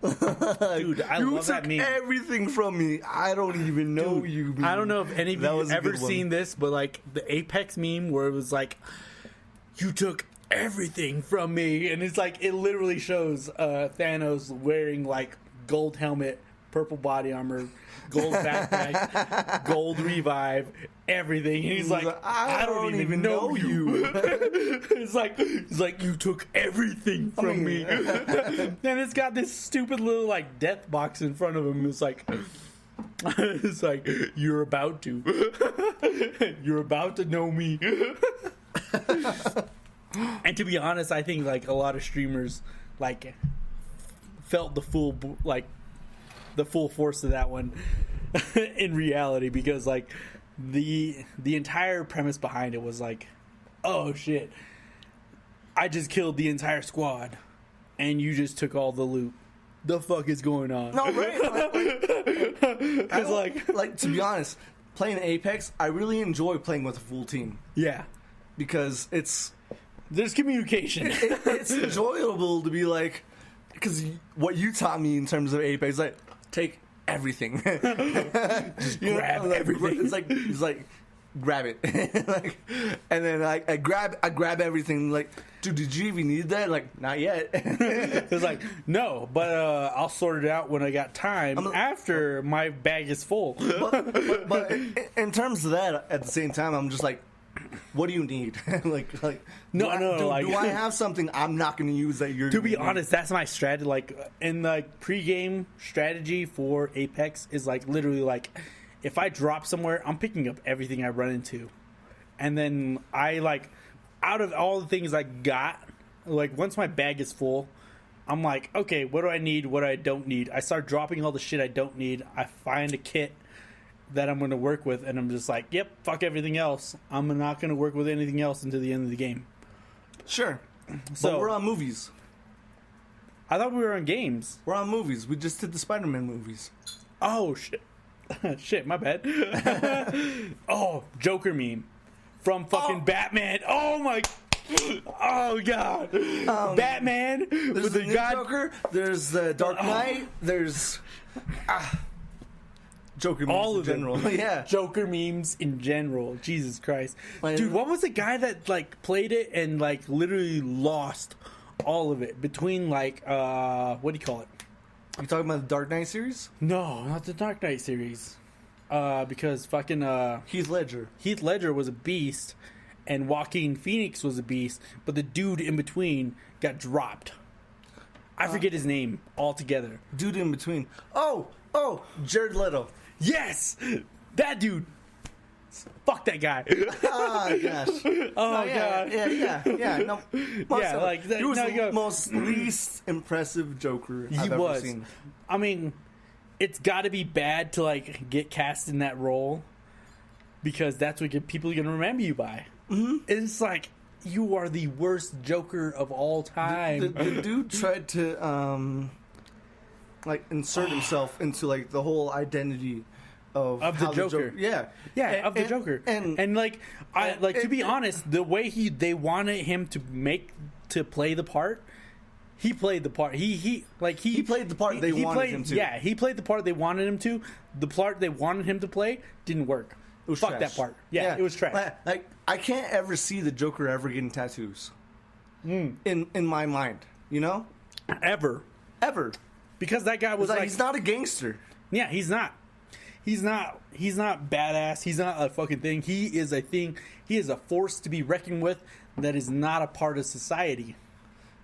Dude, I love that meme. You took everything from me. I don't even know you. Meme. I don't know if any of you have ever seen this, but like the Apex meme where it was like, you took everything from me, and it's like, it literally shows Thanos wearing like gold helmet, purple body armor, gold backpack, gold revive, everything. And he's like, I don't even know you. It's like, you took everything from me. And it's got this stupid little like death box in front of him. It's like, you're about to know me. And to be honest, I think like a lot of streamers like felt the full force of that one in reality, because like the entire premise behind it was like, oh shit, I just killed the entire squad and you just took all the loot. The fuck is going on? No, right? Like, to be honest, playing Apex, I really enjoy playing with a full team. Yeah, because there's communication. It's enjoyable to be like, because what you taught me in terms of Apex, like, take everything. Just grab everything. It's like grab it. Like, and then I grab everything. Like, dude, did you even need that? Like, not yet. It's like, no, but I'll sort it out when I got time after my bag is full. But in terms of that, at the same time, I'm just like, what do you need? like no, do I have something I'm not going to use that you're? To be honest, that's my strategy. Like in the pre-game strategy for Apex is like literally like, if I drop somewhere, I'm picking up everything I run into, and then I like, out of all the things I got, like once my bag is full, I'm like, okay, what do I need? What do I don't need? I start dropping all the shit I don't need. I find a kit that I'm going to work with, and I'm just like, yep, fuck everything else. I'm not going to work with anything else until the end of the game. Sure. So but we're on movies. I thought we were on games. We're on movies. We just did the Spider-Man movies. Oh, shit. Shit, my bad. Oh, Joker meme from fucking Batman. Oh, my... Oh, God. Batman with the Joker. There's the Dark Knight. There's... Joker memes all in of general. Yeah. Joker memes in general. Jesus Christ. Dude, what was the guy that like played it and like literally lost all of it between like what do you call it? You talking about the Dark Knight series? No, not the Dark Knight series. Because fucking Heath Ledger. Heath Ledger was a beast and Joaquin Phoenix was a beast, but the dude in between got dropped. I forget his name altogether. Dude in between. Oh, Jared Leto. Yes! That dude! Fuck that guy. Oh, gosh. Oh, God. Yeah. No, like that, he was the most least impressive Joker I've ever seen. I mean, it's got to be bad to, like, get cast in that role because that's what people are going to remember you by. Mm-hmm. It's like, you are the worst Joker of all time. The dude tried to... like insert himself into like the whole identity of the Joker. Of the Joker. And like to be honest, the way they wanted him to play the part, he played the part. He played the part they wanted him to. Yeah, he played the part they wanted him to. The part they wanted him to play didn't work. It was Fuck trash. that part. Yeah, it was trash. Like I can't ever see the Joker ever getting tattoos. In my mind, you know? Ever. Because that guy was like he's not a gangster. Yeah, he's not. He's not badass. He's not a fucking thing. He is a thing. He is a force to be reckoned with that is not a part of society.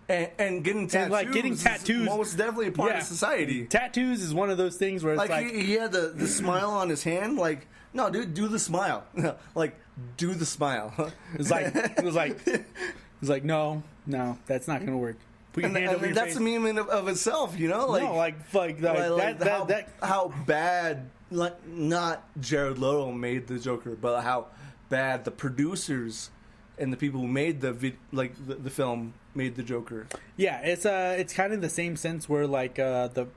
And getting tattoos is most definitely a part of society. Tattoos is one of those things where it's like he had the smile on his hand. Like, no, dude, do the smile. Like, do the smile. It was like, no, that's not gonna work. And that's a meme of itself, you know. Like, no, how bad, like, not Jared Leto made the Joker, but how bad the producers and the people who made the film made the Joker. Yeah, it's kind of the same sense where like the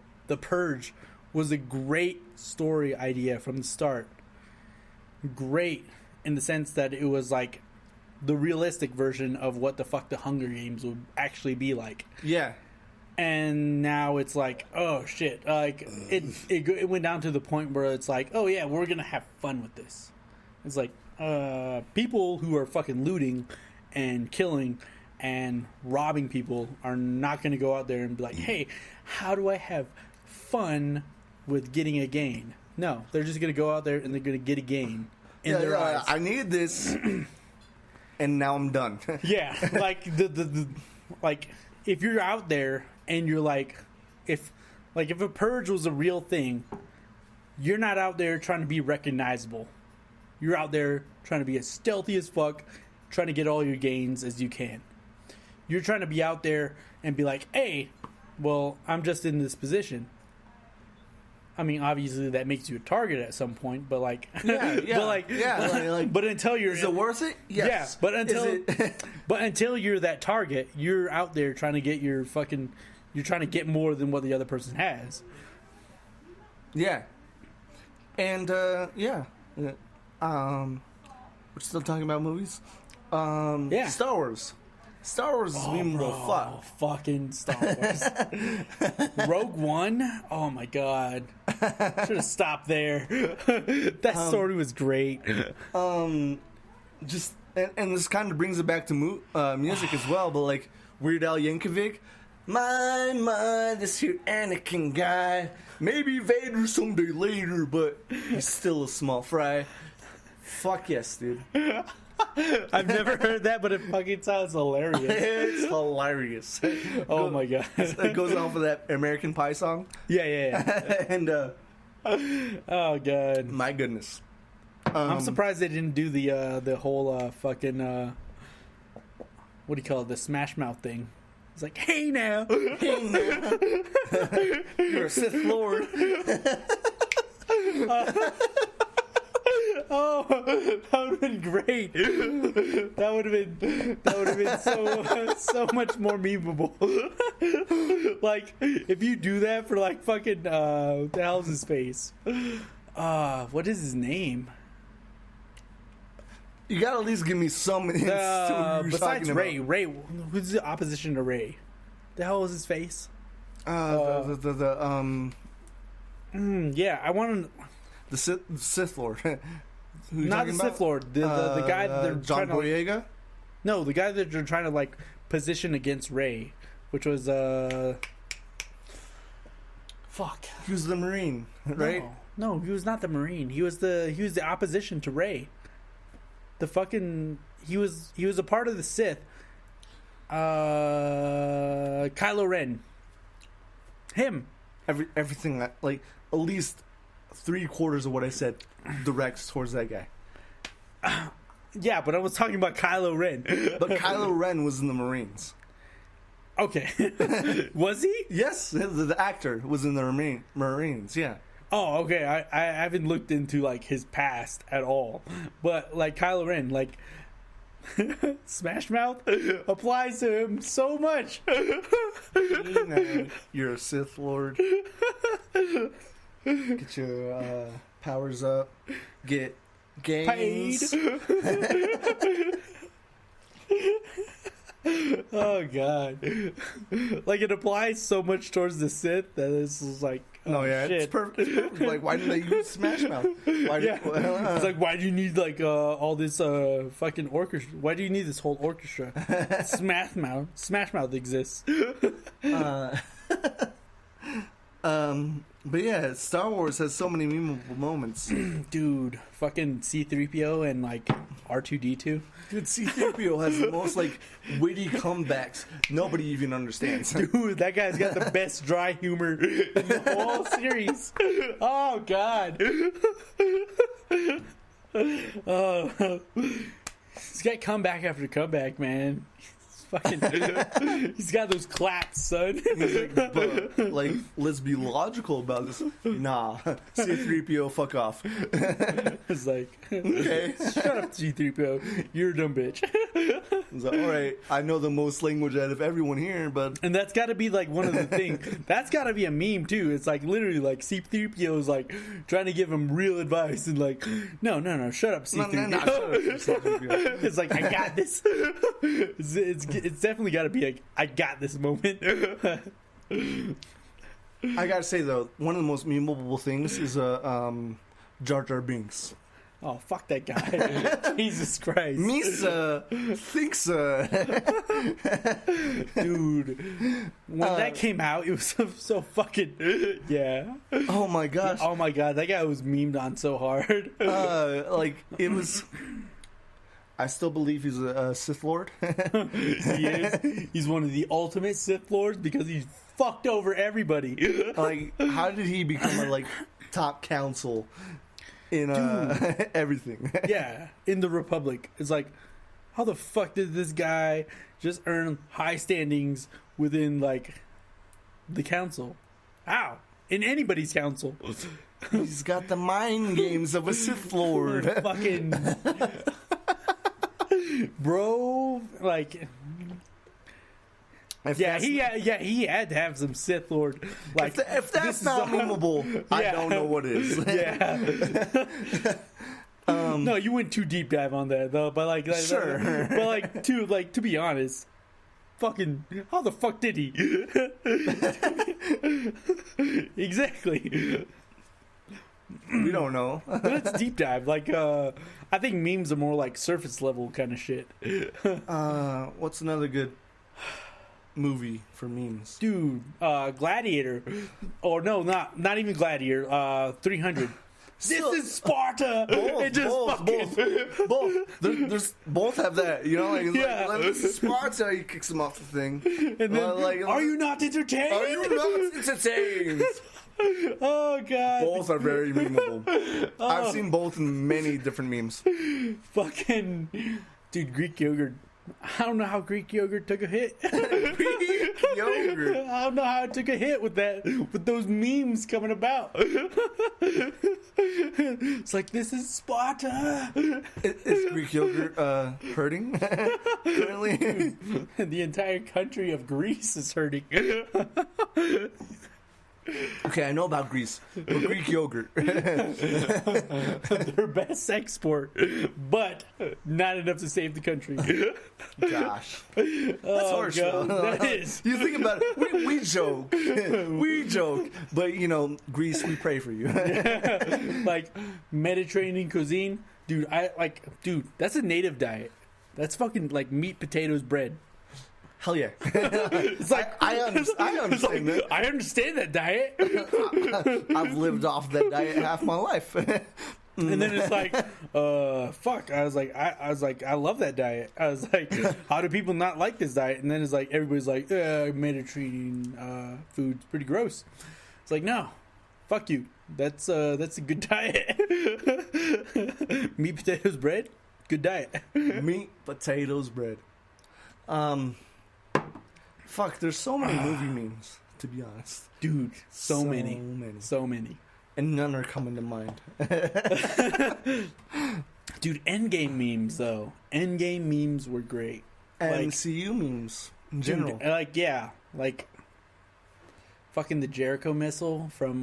Purge was a great story idea from the start. Great in the sense that it was like the realistic version of what the fuck the Hunger Games would actually be like. Yeah. And now it's like, oh shit, like it went down to the point where it's like, oh yeah, we're gonna have fun with this. It's like people who are fucking looting and killing and robbing people are not gonna go out there and be like, hey, how do I have fun with getting a gain? No, they're just gonna go out there and they're gonna get a gain in their eyes. I need this. And now I'm done. Yeah, like the like if you're out there and you're like if a purge was a real thing, you're not out there trying to be recognizable. You're out there trying to be as stealthy as fuck, trying to get all your gains as you can. You're trying to be out there and be like, hey, well, I'm just in this position. I mean, obviously that makes you a target at some point, but like, but until you're, is it worth it? Yes. Yeah, but until you're that target, you're out there trying to get you're trying to get more than what the other person has. Yeah. And we're still talking about movies. Yeah. Star Wars. Star Wars is memorable. Fucking Star Wars. Rogue One. Oh my god. Should have stopped there. That story was great. Just and this kind of brings it back to music as well, but like Weird Al Yankovic, this here Anakin guy, maybe Vader someday later, but he's still a small fry. Fuck yes, dude. I've never heard that, but it fucking sounds hilarious. It's hilarious. Oh my god. It goes off of that American Pie song. Yeah. And oh god. my goodness. I'm surprised they didn't do the whole fucking what do you call it? The Smash Mouth thing. It's like, hey now, you're a Sith Lord. Oh, that would have been great. That would have been so much more memeable. Like, if you do that for like fucking what the hell's his face? What is his name? You gotta at least give me some hints to what you're besides talking Ray. about. Ray, who's the opposition to Ray? The hell was his face? Yeah, I want to. the Sith Lord. Who you Not the talking Sith about? Lord. The guy that they're John trying to. Boyega. No, the guy that they're trying to like position against Ray, which was fuck. He was the Marine, right? No, he was not the Marine. He was the opposition to Ray. The fucking he was a part of the Sith. Kylo Ren. Him. Everything like at least 3/4 of what I said directs towards that guy. Yeah, but I was talking about Kylo Ren. But Kylo Ren was in the Marines. Okay. Was he? Yes, the actor was in the Marines. Yeah. Oh, okay. I haven't looked into like his past at all, but like Kylo Ren, like Smash Mouth applies to him so much. You're a Sith Lord. Get your powers up. Get gains. Paid. Oh god. Like it applies so much towards the Sith that this is like Shit. It's perfect. It's perfect. Like, why didn't they use Smash Mouth? It's like, why do you need like all this fucking orchestra? Why do you need this whole orchestra? Smash Mouth exists. But yeah, Star Wars has so many memorable moments. Dude, fucking C-3PO and like R2-D2. Dude, C-3PO has the most like witty comebacks nobody even understands. Dude, that guy's got the best dry humor in the whole series. Oh god. He's got comeback after comeback, man. He's got those claps, son. He's like, but, like, let's be logical about this. Nah, C-3PO, fuck off. It's like, okay, shut up, C-3PO. You're a dumb bitch. It's like, all right, I know the most language out of everyone here, but and that's got to be like one of the things. That's got to be a meme too. It's like literally like C-3PO is like trying to give him real advice and like, no, shut up, C-3PO. No, shut up, C-3PO. It's like, I got this. It's definitely got to be like, I got this moment. I gotta say though, one of the most memorable things is Jar Jar Binks. Oh, fuck that guy. Jesus Christ. Misa thinks dude, when that came out, it was so fucking yeah. Oh my gosh. Oh my god, that guy was memed on so hard. Like it was. I still believe he's a Sith Lord. He is. He's one of the ultimate Sith Lords because he's fucked over everybody. Like, how did he become a like top council in everything? Yeah, in the Republic. It's like, how the fuck did this guy just earn high standings within like the council? How? In anybody's council. He's got the mind games of a Sith Lord. Fucking bro, like he had to have some Sith Lord. Like if that's not memeable, I don't know what is. Yeah. No, you went too deep dive on that though. But like sure. But to be honest, fucking how the fuck did he? Exactly. We don't know. Let's deep dive. Like, I think memes are more like surface level kind of shit. What's another good movie for memes? Dude, Gladiator. Or no, not even Gladiator. 300. This is Sparta. Both. There's both have that. You know, like, Yeah. like this is Sparta. He kicks him off the thing. And then, are you not entertained? Are you not entertained? Oh god. Both are very memeable. I've seen both in many different memes. Fucking dude, Greek yogurt. I don't know how Greek yogurt took a hit. Greek yogurt. I don't know how it took a hit with those memes coming about. It's like, this is Sparta. Is Greek yogurt hurting currently? The entire country of Greece is hurting. Okay, I know about Greece, but Greek yogurt. Their best export, but not enough to save the country. Gosh. That's harsh, God, though. that is. You think about it, we joke. We joke. But, you know, Greece, we pray for you. Like, Mediterranean cuisine. Dude, that's a native diet. That's fucking, like, meat, potatoes, bread. Hell yeah. It's like, I understand that. I understand that diet. I've lived off that diet half my life. And then it's like, fuck. I was like, I love that diet. I was like, how do people not like this diet? And then it's like, everybody's like, Mediterranean food's pretty gross. It's like, no, fuck you. That's a good diet. Meat, potatoes, bread, good diet. Meat, potatoes, bread. Fuck, there's so many movie memes, to be honest. Dude, so many. And none are coming to mind. Dude, Endgame memes, though. Endgame memes were great. MCU memes, in general. Dude, like fucking the Jericho missile from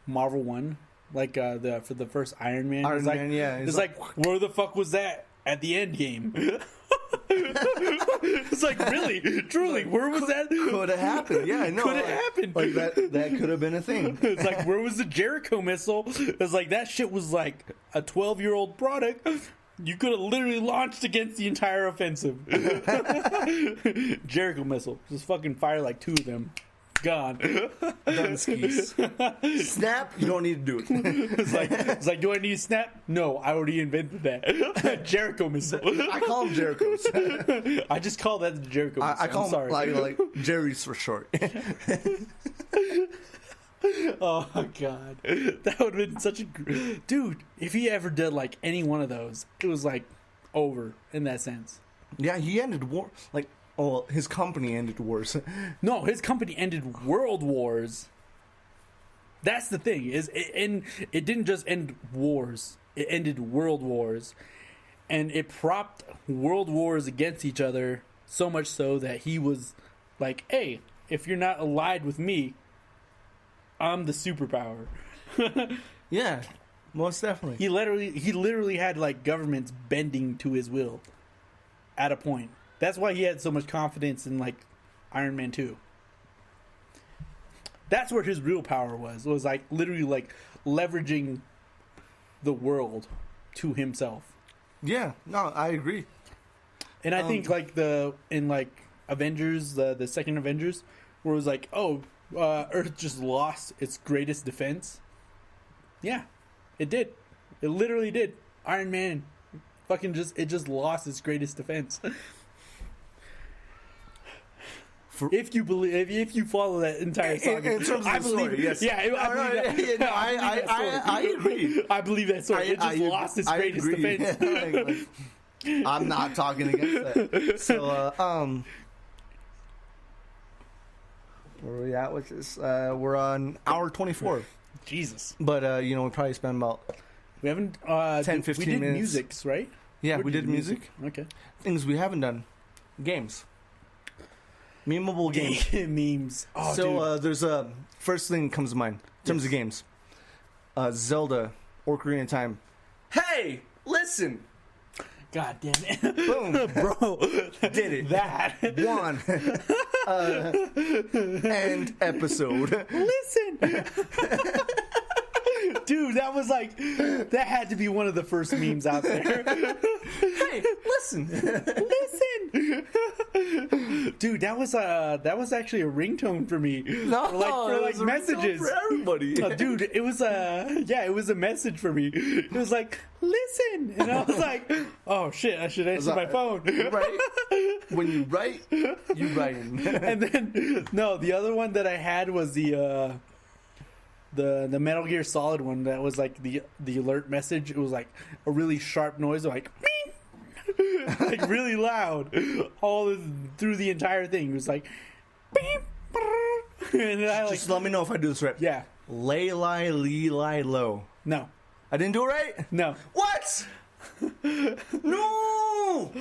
Marvel 1. Like, for the first Iron Man. Iron Man, yeah. It's like, where the fuck was that at the end game? It's like, really, truly, where was that? Could have happened. Yeah, I know. Could have happened. Like that could have been a thing. It's like, where was the Jericho missile? It's like, that shit was like a 12-year-old product. You could have literally launched against the entire offensive. Jericho missile. Just fucking fire like 2 of them. Gone. Done skis. Snap, you don't need to do it. It's like, do I need a snap? No, I already invented that. Jericho missile. I call them Jerichos. I just call that the Jericho missile. I call them like Jerry's for short. Oh god, that would have been such a dude. If he ever did like any one of those, it was like over in that sense. Yeah, he ended war. Like, oh, his company ended wars. No, his company ended world wars. That's the thing. It didn't just end wars. It ended world wars, and it propped world wars against each other so much so that he was like, "Hey, if you're not allied with me, I'm the superpower." Yeah, most definitely. He literally had like governments bending to his will at a point. That's why he had so much confidence in like Iron Man 2. That's where his real power was. It was like literally like leveraging the world to himself. Yeah, no, I agree. And I think like in Avengers, the second Avengers, where it was like, Earth just lost its greatest defense. Yeah, it did. It literally did. Iron Man fucking just lost its greatest defense. If you follow that entire saga, in terms of the story, yes. Yeah, I agree. I believe that story. It just lost its greatest defense. I'm not talking against that. So, where are we at with this? We're on hour 24. Jesus. But, we probably spent about we haven't 10, 15 we did minutes. Musics, right? Yeah, we did music. Okay. Things we haven't done. Games. Memeable games. Memes. Oh, so, there's a first thing that comes to mind in terms of games. Zelda, Ocarina of Time. Hey, listen. God damn it. Boom. Bro. Did it. That. One. End episode. Listen. Dude, that was like, that had to be one of the first memes out there. Hey, listen. Listen. Dude, that was actually a ringtone for me. No, for like messages for everybody. Dude, it was it was a message for me. It was like, listen, and I was like, oh shit, I should answer my phone. Right? When you write, you writing. And then no, the other one that I had was the Metal Gear Solid one that was like the alert message. It was like a really sharp noise, like like really loud, through the entire thing. It was like, and then I like, just let me know if I do this right. Yeah. Lay, lie, lee, lie, low. No. I didn't do it right? No. What? No!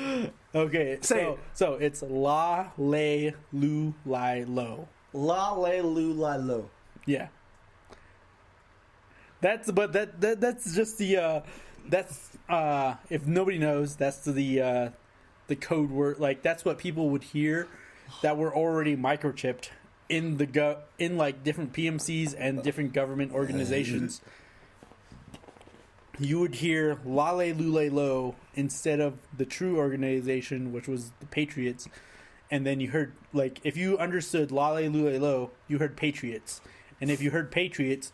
Okay. Say so it's la, lay, lu, lie, low. La, lay, lu, lie, low. Yeah. That's just the if nobody knows, that's the code word. Like, that's what people would hear that were already microchipped in in like different PMCs and different government organizations. You would hear Lale Lule Lo instead of the true organization, which was the Patriots. And then you heard, like, if you understood Lale Lule Lo, you heard Patriots. And if you heard Patriots,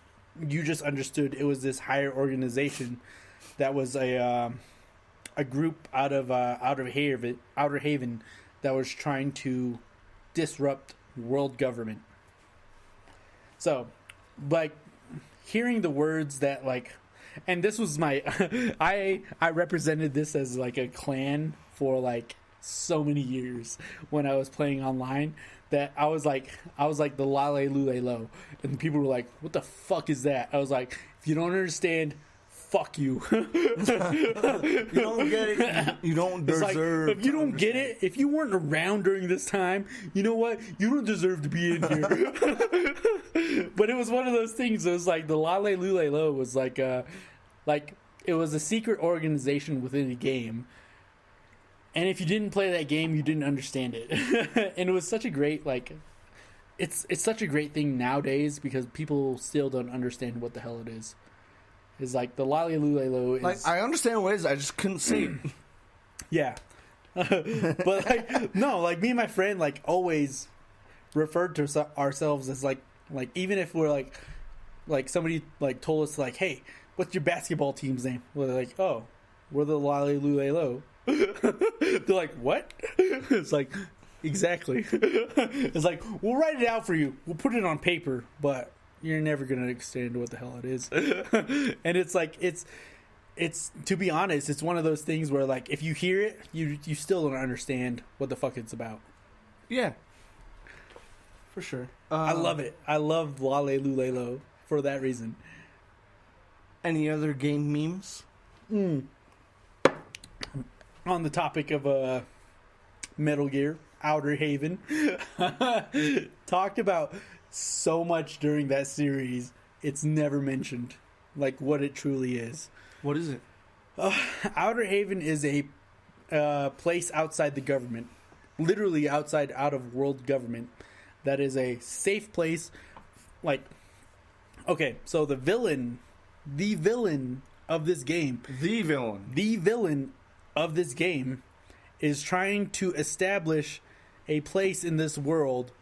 you just understood it was this higher organization that was a group out of Outer Haven that was trying to disrupt world government. So, like, hearing the words that, like, and this was my I represented this as like a clan for like so many years when I was playing online, that I was like the Lale Lule Lo, and people were like, what the fuck is that? I was like, if you don't understand, fuck you. You don't get it. You don't deserve. Like, if you don't get it, if you weren't around during this time, you know what? You don't deserve to be in here. But it was one of those things. It was like the Lale Lule Lo was like it was a secret organization within a game. And if you didn't play that game, you didn't understand it. And it was such a great, like, it's such a great thing nowadays because people still don't understand what the hell it is. Is like the Lale Lule Lo is, like, I understand what it is, I just couldn't see it. Yeah. But like, no, like, me and my friend like always referred to ourselves as like even if we're like somebody like told us like, hey, what's your basketball team's name? We're like, oh, we're the Lale Lule Lo. They're like, what? It's like, exactly. It's like, we'll write it out for you, we'll put it on paper, but you're never gonna understand what the hell it is. And it's like, it's to be honest, it's one of those things where, like, if you hear it, you still don't understand what the fuck it's about. Yeah, for sure. I love it. I love Lale Lule Lo for that reason. Any other game memes? On the topic of Metal Gear, Outer Haven, talked about so much during that series, it's never mentioned, like, what it truly is. What is it? Outer Haven is a place outside the government, literally out of world government, that is a safe place. Like, okay, so the villain of this game, the villain of this game is trying to establish a place in this world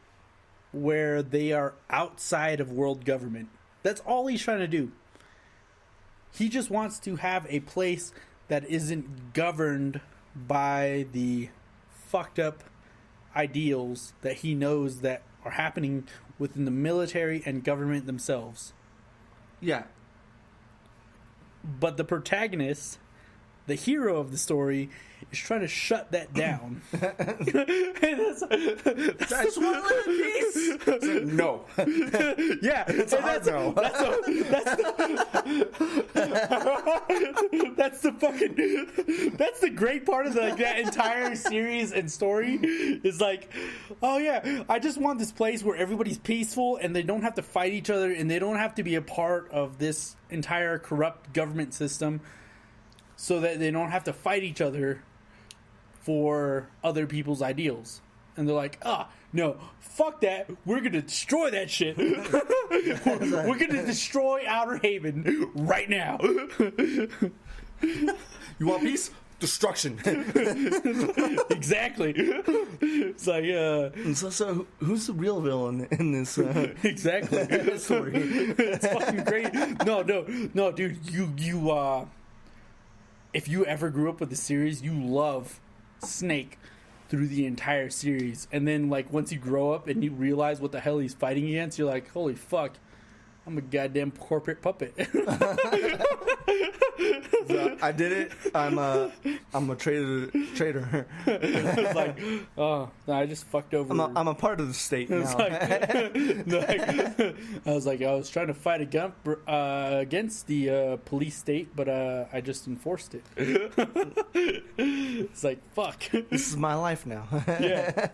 where they are outside of world government. That's all he's trying to do. He just wants to have a place that isn't governed by the fucked up ideals that he knows that are happening within the military and government themselves. Yeah. But the protagonist, the hero of the story, is trying to shut that down. That's one little piece. No. Yeah, it's a hard no. That's the great part of that entire series and story is like, oh yeah, I just want this place where everybody's peaceful and they don't have to fight each other and they don't have to be a part of this entire corrupt government system. so that they don't have to fight each other for other people's ideals. And they're like, no, fuck that. We're going to destroy that shit. We're going to destroy Outer Haven right now. You want peace? Destruction. Exactly. It's like, So who's the real villain in this exactly. story? It's fucking great. No, dude. You if you ever grew up with the series, you love Snake through the entire series, and then like once you grow up and you realize what the hell he's fighting against, you're like, holy fuck, I'm a goddamn corporate puppet. So I did it. I'm a traitor. It's like, oh, no, I just fucked over. I'm a part of the state now. I was trying to fight against the police state, but I just enforced it. It's like, fuck. This is my life now. Yeah.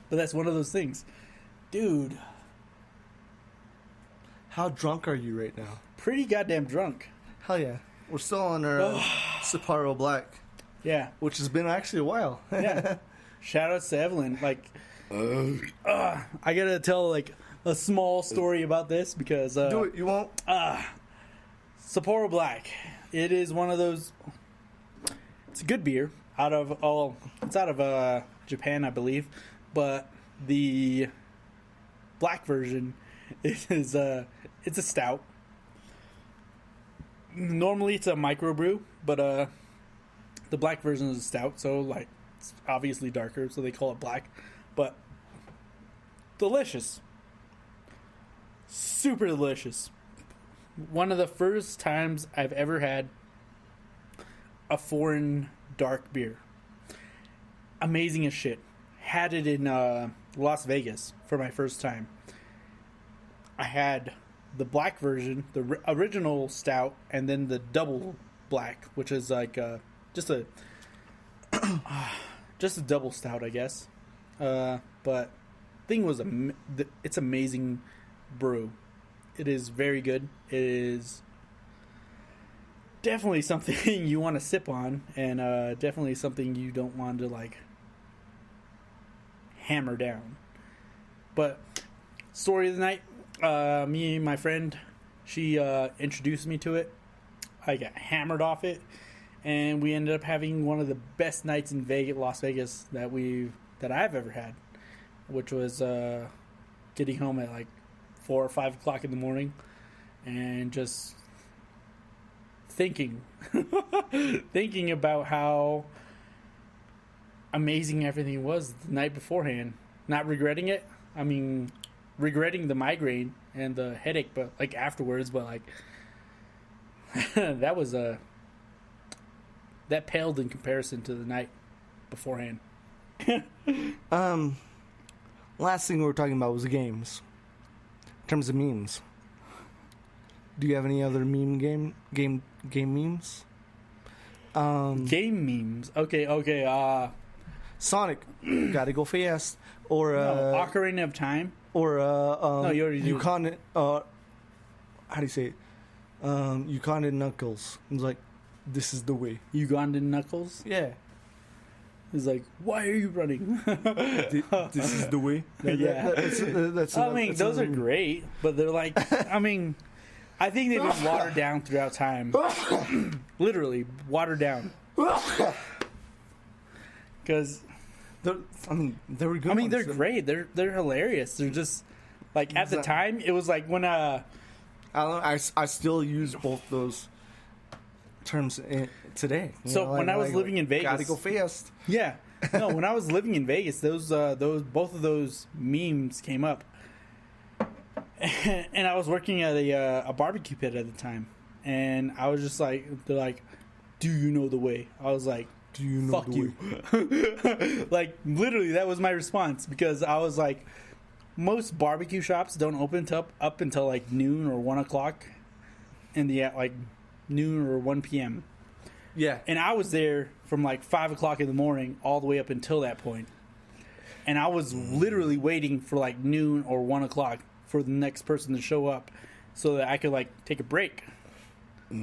But that's one of those things. Dude. How drunk are you right now? Pretty goddamn drunk. Hell yeah. We're still on our Sapporo Black. Yeah. Which has been actually a while. Yeah. Shout outs to Evelyn. Like, I gotta tell, like, a small story about this because... Do it. You won't? Sapporo Black. It is one of those... It's a good beer. It's out of Japan, I believe. But the black version is it's a stout. Normally it's a microbrew, but the black version is a stout, so like it's obviously darker, so they call it black. But delicious. Super delicious. One of the first times I've ever had a foreign dark beer. Amazing as shit. Had it in Las Vegas for my first time. I had the black version, the original stout, and then the double black, which is like just a double stout, I guess. But thing was it's amazing brew. It is very good. It is definitely something you want to sip on, and definitely something you don't want to like hammer down. But story of the night, me and my friend, she introduced me to it. I got hammered off it, and we ended up having one of the best nights in Las Vegas that I've ever had, which was getting home at like 4 or 5 o'clock in the morning and just thinking about how amazing everything was the night beforehand. Not regretting it. I mean, regretting the migraine and the headache, but like afterwards. But like that paled in comparison to the night beforehand. Last thing we were talking about was games. In terms of memes, do you have any other game memes? Game memes. Okay. Sonic, gotta go fast. Or Ocarina of Time. Or no, you already do. How do you say it? Ugandan Knuckles. It's like, this is the way. Ugandan Knuckles. Yeah. It's like, why are you running? This is the way. Yeah. Those are great, but they're like, I mean, I think they've been watered down throughout time. Literally watered down. Because they were good. I mean, they're great. They're hilarious. They're just like at the time. It was like when I still use both those terms today. So when I was living in Vegas, gotta go fast. Yeah. No, when I was living in Vegas, those both of those memes came up, and I was working at a barbecue pit at the time, and I was just like, they're like, "Do you know the way?" I was like, "Do you know fuck you?" Like literally, that was my response, because I was like, most barbecue shops don't open up until like noon or 1 o'clock in the like noon or 1 p.m. Yeah. And I was there from like 5 o'clock in the morning all the way up until that point. And I was literally waiting for like noon or 1 o'clock for the next person to show up so that I could like take a break.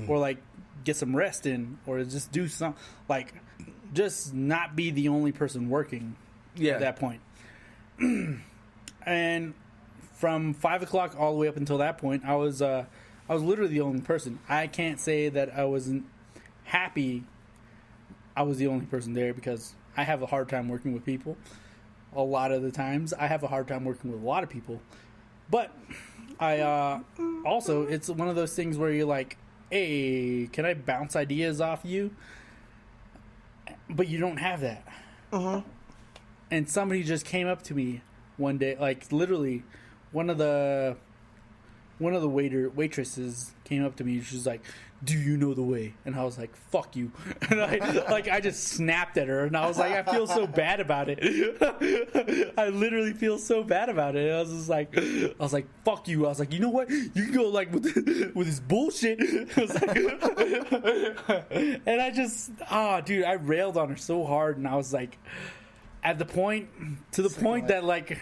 or like get some rest in, or just do some like just not be the only person working at that point. And from 5 o'clock all the way up until that point, I was literally the only person. I can't say that I wasn't happy I was the only person there, because I have a hard time working with people. A lot of the times I have a hard time working with a lot of people. But I also, it's one of those things where you're like, hey, can I bounce ideas off you? But you don't have that. And somebody just came up to me one day, like literally one of the waitresses came up to me. She's like, do you know the way? And I was like, fuck you. And I just snapped at her, and I was like, I feel so bad about it. I literally feel so bad about it. And I was like, fuck you. I was like, you know what? You can go like with this bullshit. I was like, and I just, dude, I railed on her so hard, and I was like, to the point that like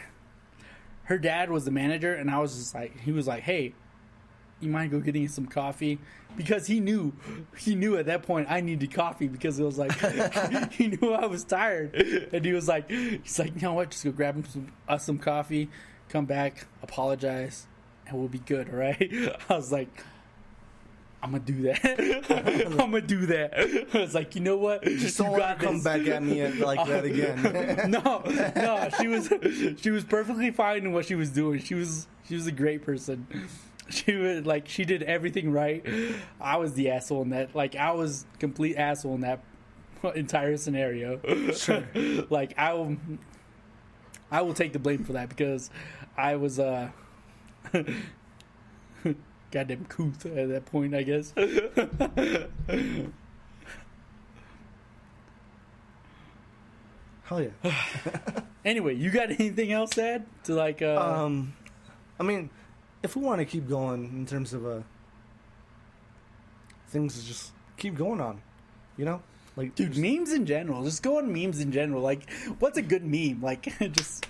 her dad was the manager, and I was just like, he was like, hey, you mind go getting some coffee? Because he knew at that point I needed coffee, because it was like he knew I was tired, and he's like, you know what, just go grab him some coffee, come back, apologize, and we'll be good, all right? I was like, I'm gonna do that. I was like, you know what? Just don't let her come back at me like that again. No, she was perfectly fine in what she was doing. She was a great person. She did everything right. I was the asshole in that. Like, I was complete asshole in that entire scenario. Sure. Like, I will take the blame for that, because I was goddamn couth at that point, I guess. Hell yeah. Anyway, you got anything else to add to like? I mean, if we want to keep going in terms of things to just keep going on, you know, like, dude, memes in general. Just go on memes in general. Like, what's a good meme? Like, just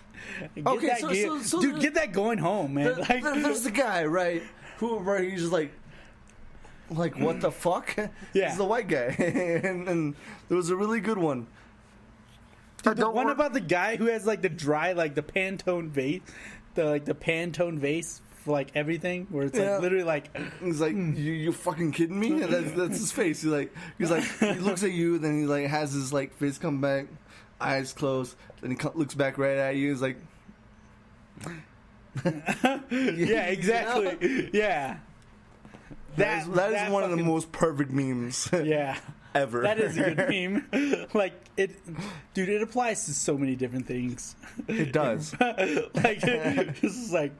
get get that going home, man. There's the guy, right? Who he's just like what the fuck? Yeah, he's the white guy, and there was a really good one. Dude, the one about the guy who has like the dry, like the Pantone vase, the Pantone vase for like everything, where it's like literally like, he's like, you fucking kidding me? And that's his face. He's like he looks at you, then he like has his like face come back, eyes closed, then he looks back right at you. He's like, yeah, exactly, yeah. That is one of the most perfect memes. Yeah. Ever. That is a good meme. Like, it applies to so many different things. It does. Like, this is like,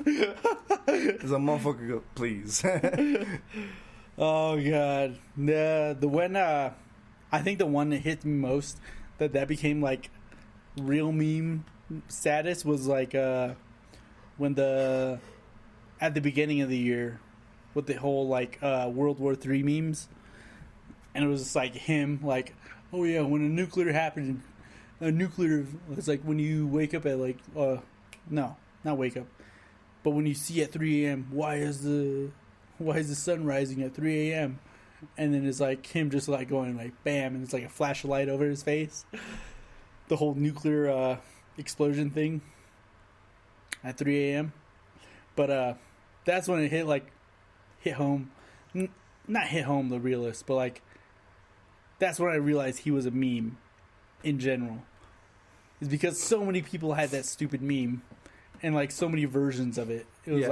there's a motherfucker go, please. Oh god. The when I think the one that hit me most, that became like real meme status, was like when at the beginning of the year, with the whole like World War III memes. And it was just like him, like, oh yeah, when a nuclear happened, it's like when you wake up at like, no, not wake up, but when you see at 3 a.m., why is the sun rising at 3 a.m.? And then it's like him just like going like bam, and it's like a flash of light over his face. The whole nuclear explosion thing at 3 a.m. But that's when it hit home. Not hit home, the realist, but like, that's when I realized he was a meme in general. Is because so many people had that stupid meme, and like so many versions of it. It was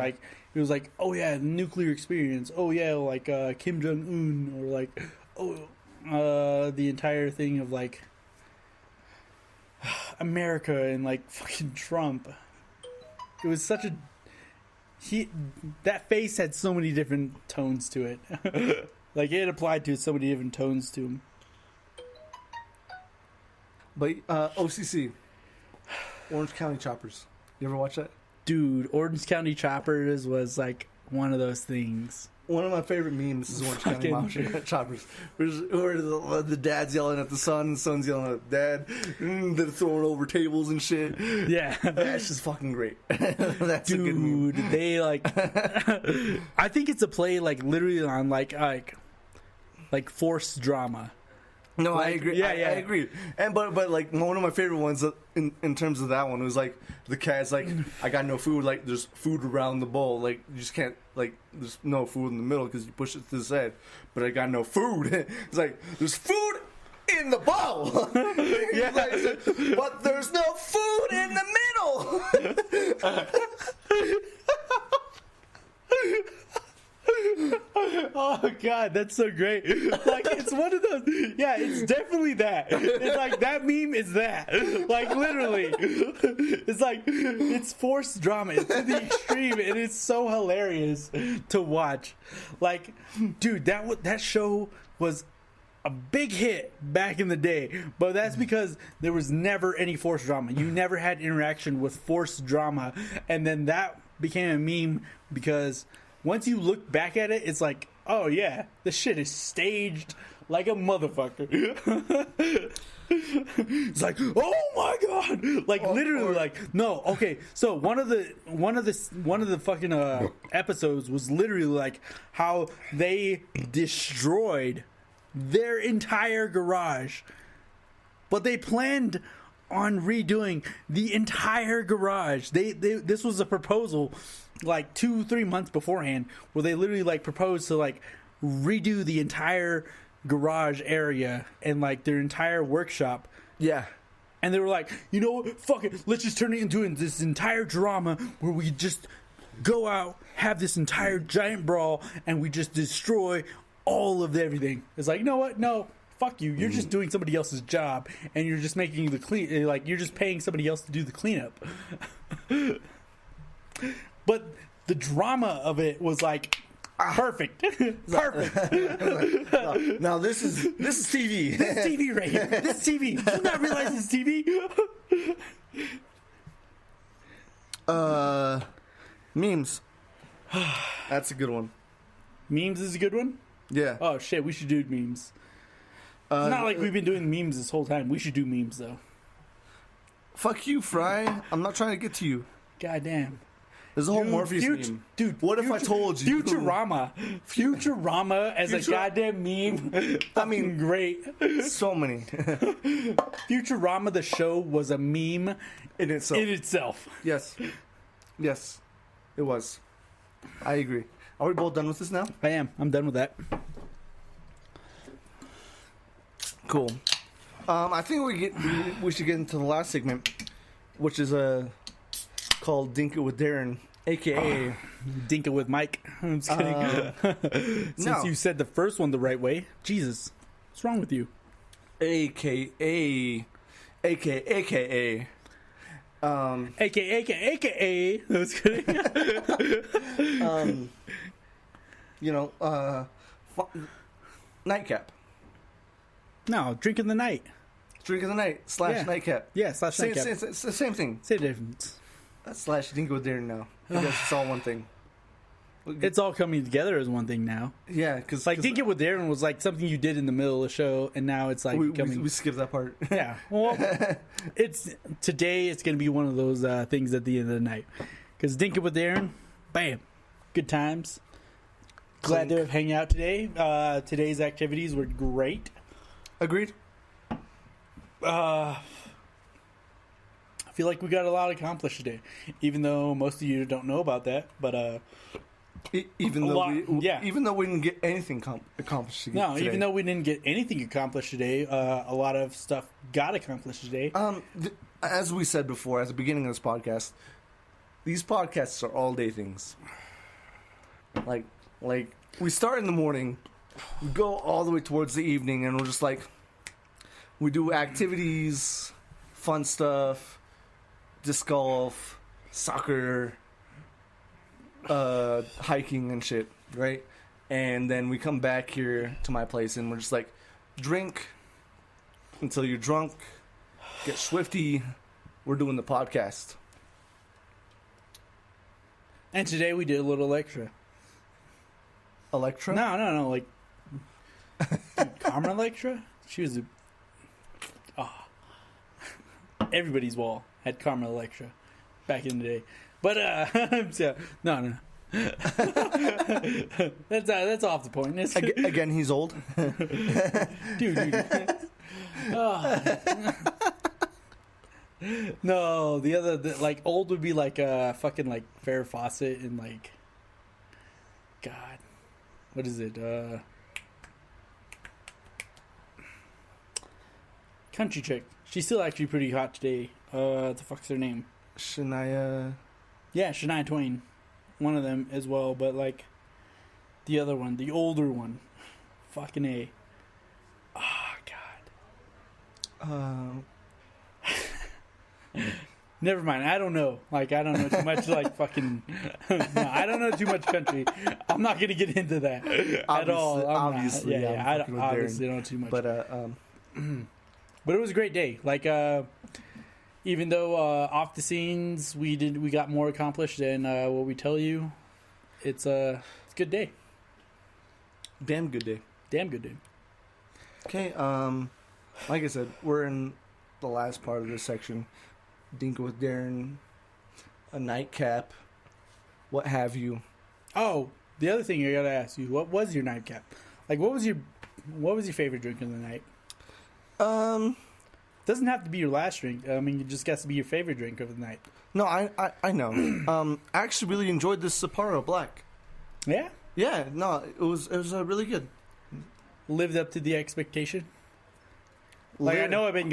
like, oh yeah, nuclear experience. Oh yeah, like Kim Jong-un, or like, the entire thing of like America and like fucking Trump. It was such a that face had so many different tones to it. Like, it applied to so many different tones to him. But OCC, Orange County Choppers. You ever watch that? Dude, Orange County Choppers was like one of those things. one of my favorite memes is Orange County Mafia Choppers, where the dad's yelling at the son, and the son's yelling at dad. They're throwing over tables and shit. Yeah, that's just fucking great. That's a good meme. Dude, they like. I think it's a play like literally on like forced drama. No, like, I agree. Yeah, I agree. And but like one of my favorite ones in terms of that one was like the cat's like, I got no food. Like there's food around the bowl. Like you just can't like there's no food in the middle because you push it to the side. But I got no food. It's like there's food in the bowl. Yeah. Like, but there's no food in the middle. Oh god, that's so great. Like it's one of those. Yeah, it's definitely that. It's like that meme is that. Like literally, it's like it's forced drama. It's to the extreme, and it's so hilarious to watch. Like, dude, that show was a big hit back in the day, but that's because there was never any forced drama. You never had interaction with forced drama, and then that became a meme because once you look back at it, it's like, oh yeah, this shit is staged like a motherfucker. It's like, oh my god, like literally, like no, okay. So one of the fucking episodes was literally like how they destroyed their entire garage, but they planned on redoing the entire garage. This was a proposal like 2-3 months beforehand where they literally like proposed to like redo the entire garage area and like their entire workshop. Yeah. And they were like, you know what, fuck it, let's just turn it into this entire drama where we just go out, have this entire giant brawl, and we just destroy all of everything. It's like, you know what, no, fuck you, you're just doing somebody else's job, and you're just making the clean, like you're just paying somebody else to do the cleanup. But the drama of it was like perfect. Perfect. Now this is TV. This is TV right here. This is TV. Do you not realize it's TV? Memes. That's a good one. Memes is a good one? Yeah. Oh shit, we should do memes. It's not like we've been doing memes this whole time. We should do memes though. Fuck you, Fry. I'm not trying to get to you. God damn. There's a whole Morpheus meme. Dude, what if I told you? Futurama as a goddamn meme. I mean, great. So many. Futurama, the show, was a meme in itself. Yes. Yes. It was. I agree. Are we both done with this now? I am. I'm done with that. Cool. I think we should get into the last segment, which is called Dink It with Darren, aka Dink It with Mike. I'm just kidding. Since you said the first one the right way, Jesus, what's wrong with you? aka AKA. I was kidding. Nightcap. No, drink in the night. Drink of the night / nightcap. Yeah, / nightcap. It's the same thing. Same difference. That's / Dink It with Darren now. Because it's all one thing. It's all coming together as one thing now. Yeah, because like Dink It with Darren was like something you did in the middle of the show, and now it's like we skipped that part. Yeah, well, today it's gonna be one of those things at the end of the night. Because Dink It with Darren, bam, good times. Glad to hang out today. Today's activities were great. Agreed. I feel like we got a lot accomplished today, even though most of you don't know about that. But even though we didn't get anything accomplished today. No, even though we didn't get anything accomplished today, a lot of stuff got accomplished today. As we said before, at the beginning of this podcast, these podcasts are all day things. Like we start in the morning, we go all the way towards the evening, and we're just like, we do activities, fun stuff, disc golf, soccer, hiking and shit, right? And then we come back here to my place and we're just like, drink until you're drunk, get swifty, we're doing the podcast. And today we did a little extra. Electra? No. Like, dude, Carmen Electra? She was everybody's wall had Carmen Electra back in the day. But, so, no. That's off the point. Again, he's old. Dude. No, like old would be like fucking like Farrah Fawcett and like God, what is it? Country chick. She's still actually pretty hot today. What the fuck's her name? Shania. Yeah, Shania Twain. One of them as well, but like the other one, the older one. Fucking A. Oh God. Never mind. I don't know. Like, I don't know too much. Like, fucking. No, I don't know too much country. I'm not gonna get into that at all. Obviously, I obviously don't know too much. But but it was a great day. Like, even though off the scenes we got more accomplished than what we tell you. It's a good day. Damn good day. Damn good day. Okay. Like I said, we're in the last part of this section. Dinka with Darren, a nightcap, what have you. Oh, the other thing I gotta ask you: what was your nightcap? Like, what was your favorite drink of the night? Doesn't have to be your last drink. I mean, it just has to be your favorite drink of the night. No, I know. I actually really enjoyed this Sapporo Black. Yeah. Yeah. No, it was really good. Lived up to the expectation. Like, I know I've been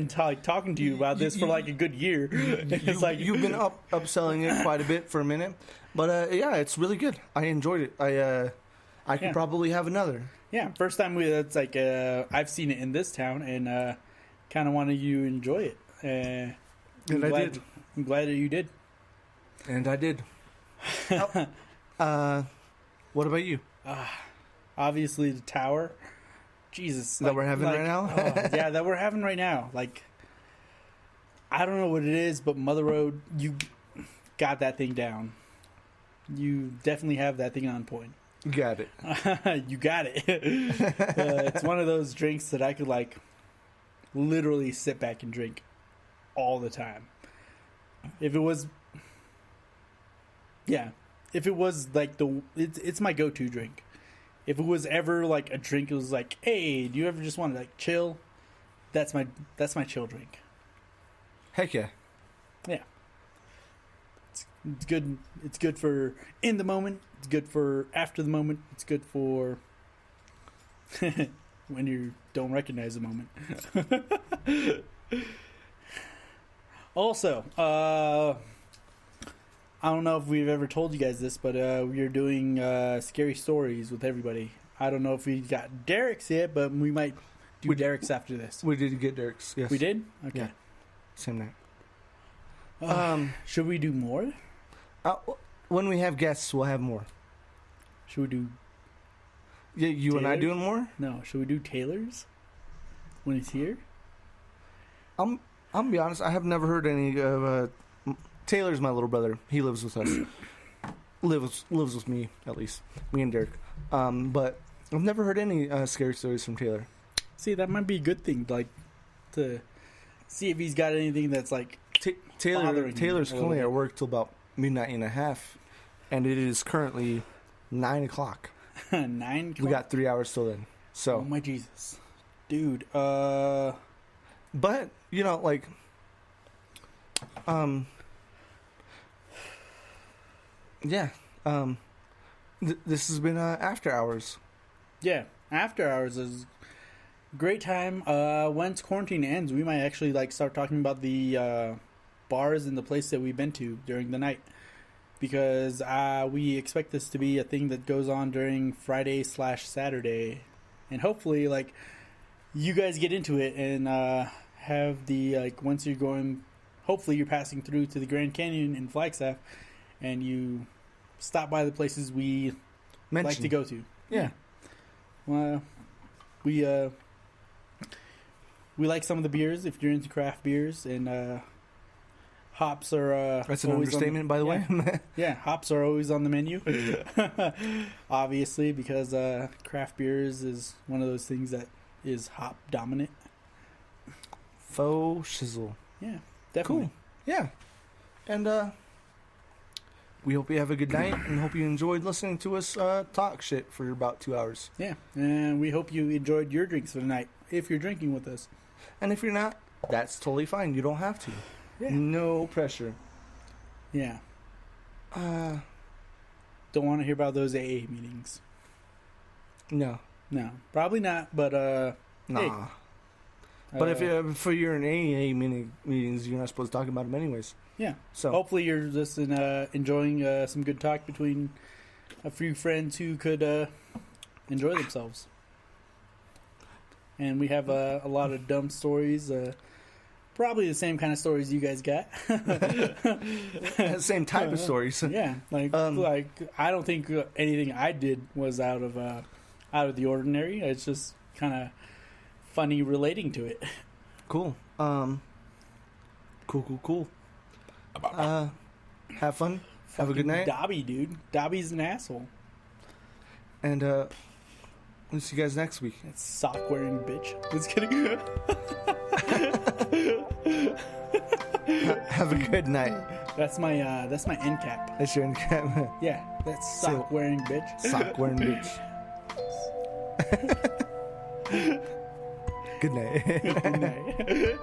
talking to you about this for like a good year. It's like you've been upselling it quite a bit for a minute, but yeah, it's really good. I enjoyed it. I could probably have another. Yeah, first time it's like I've seen it in this town, and kind of wanted you to enjoy it. And I'm did. I'm glad that you did. And I did. What about you? Obviously, the tower. Jesus, that we're having right now. Yeah, that we're having right now. Like, I don't know what it is, but Mother Road, you got that thing down. You definitely have that thing on point. You got it. You got it. It's one of those drinks that I could like literally sit back and drink all the time. If it was like it's my go-to drink. If it was ever like a drink, it was like, hey, do you ever just want to like chill? That's my chill drink. Heck yeah. Yeah. It's good. It's good for in the moment. It's good for after the moment. It's good for when you don't recognize the moment. Also, I don't know if we've ever told you guys this, but we are doing scary stories with everybody. I don't know if we got Derek's yet, but we might do Derek's after this. We did get Derek's, yes. We did? Okay. Yeah. Same night. Should we do more? When we have guests, we'll have more. Should we do... Yeah, you Taylor's? And I doing more? No. Should we do Taylor's when he's here? I'm gonna be honest, I have never heard any of... Taylor's my little brother. He lives with us. lives with me, at least. Me and Derek. But I've never heard any scary stories from Taylor. See, that might be a good thing, like, to see if he's got anything that's, like, Taylor's currently at work till about midnight and a half, and it is currently 9 o'clock. 9 o'clock? We got 3 hours till then. So. Oh, my Jesus. Dude, But, you know, like... Yeah. This has been After Hours. Yeah, After Hours is a great time. Once quarantine ends, we might actually like start talking about the bars and the place that we've been to during the night, because we expect this to be a thing that goes on during Friday/Saturday, and hopefully, like, you guys get into it and have the like once you're going. Hopefully, you're passing through to the Grand Canyon in Flagstaff, and you stop by the places we like to go to. Yeah. Well, we like some of the beers if you're into craft beers, and Hops are That's an understatement, by the way. Yeah, hops are always on the menu. Obviously, because craft beers is one of those things that is hop dominant. Faux shizzle. Yeah, definitely. Cool. Yeah. And we hope you have a good night and hope you enjoyed listening to us talk shit for about 2 hours. Yeah, and we hope you enjoyed your drinks for the night if you're drinking with us. And if you're not, that's totally fine. You don't have to. Yeah. No pressure. Yeah. Don't want to hear about those AA meetings. No. No, probably not, but Nah. Hey, but if you're in AA meetings, you're not supposed to talk about them anyways. yeah. So Hopefully you're just enjoying some good talk between a few friends who could enjoy themselves. And we have a lot of dumb stories. Probably the same kind of stories you guys got. same type of stories. Yeah, like I don't think anything I did was out of the ordinary. It's just kind of funny relating to it. Cool. Cool. Have fun. Have a good night. Dobby, dude. Dobby's an asshole. And we'll see you guys next week. That sock wearing bitch. Just kidding. Have a good night. That's my end cap. That's your end cap. Yeah, that's sock wearing bitch. Sock wearing bitch. Good night. Good night.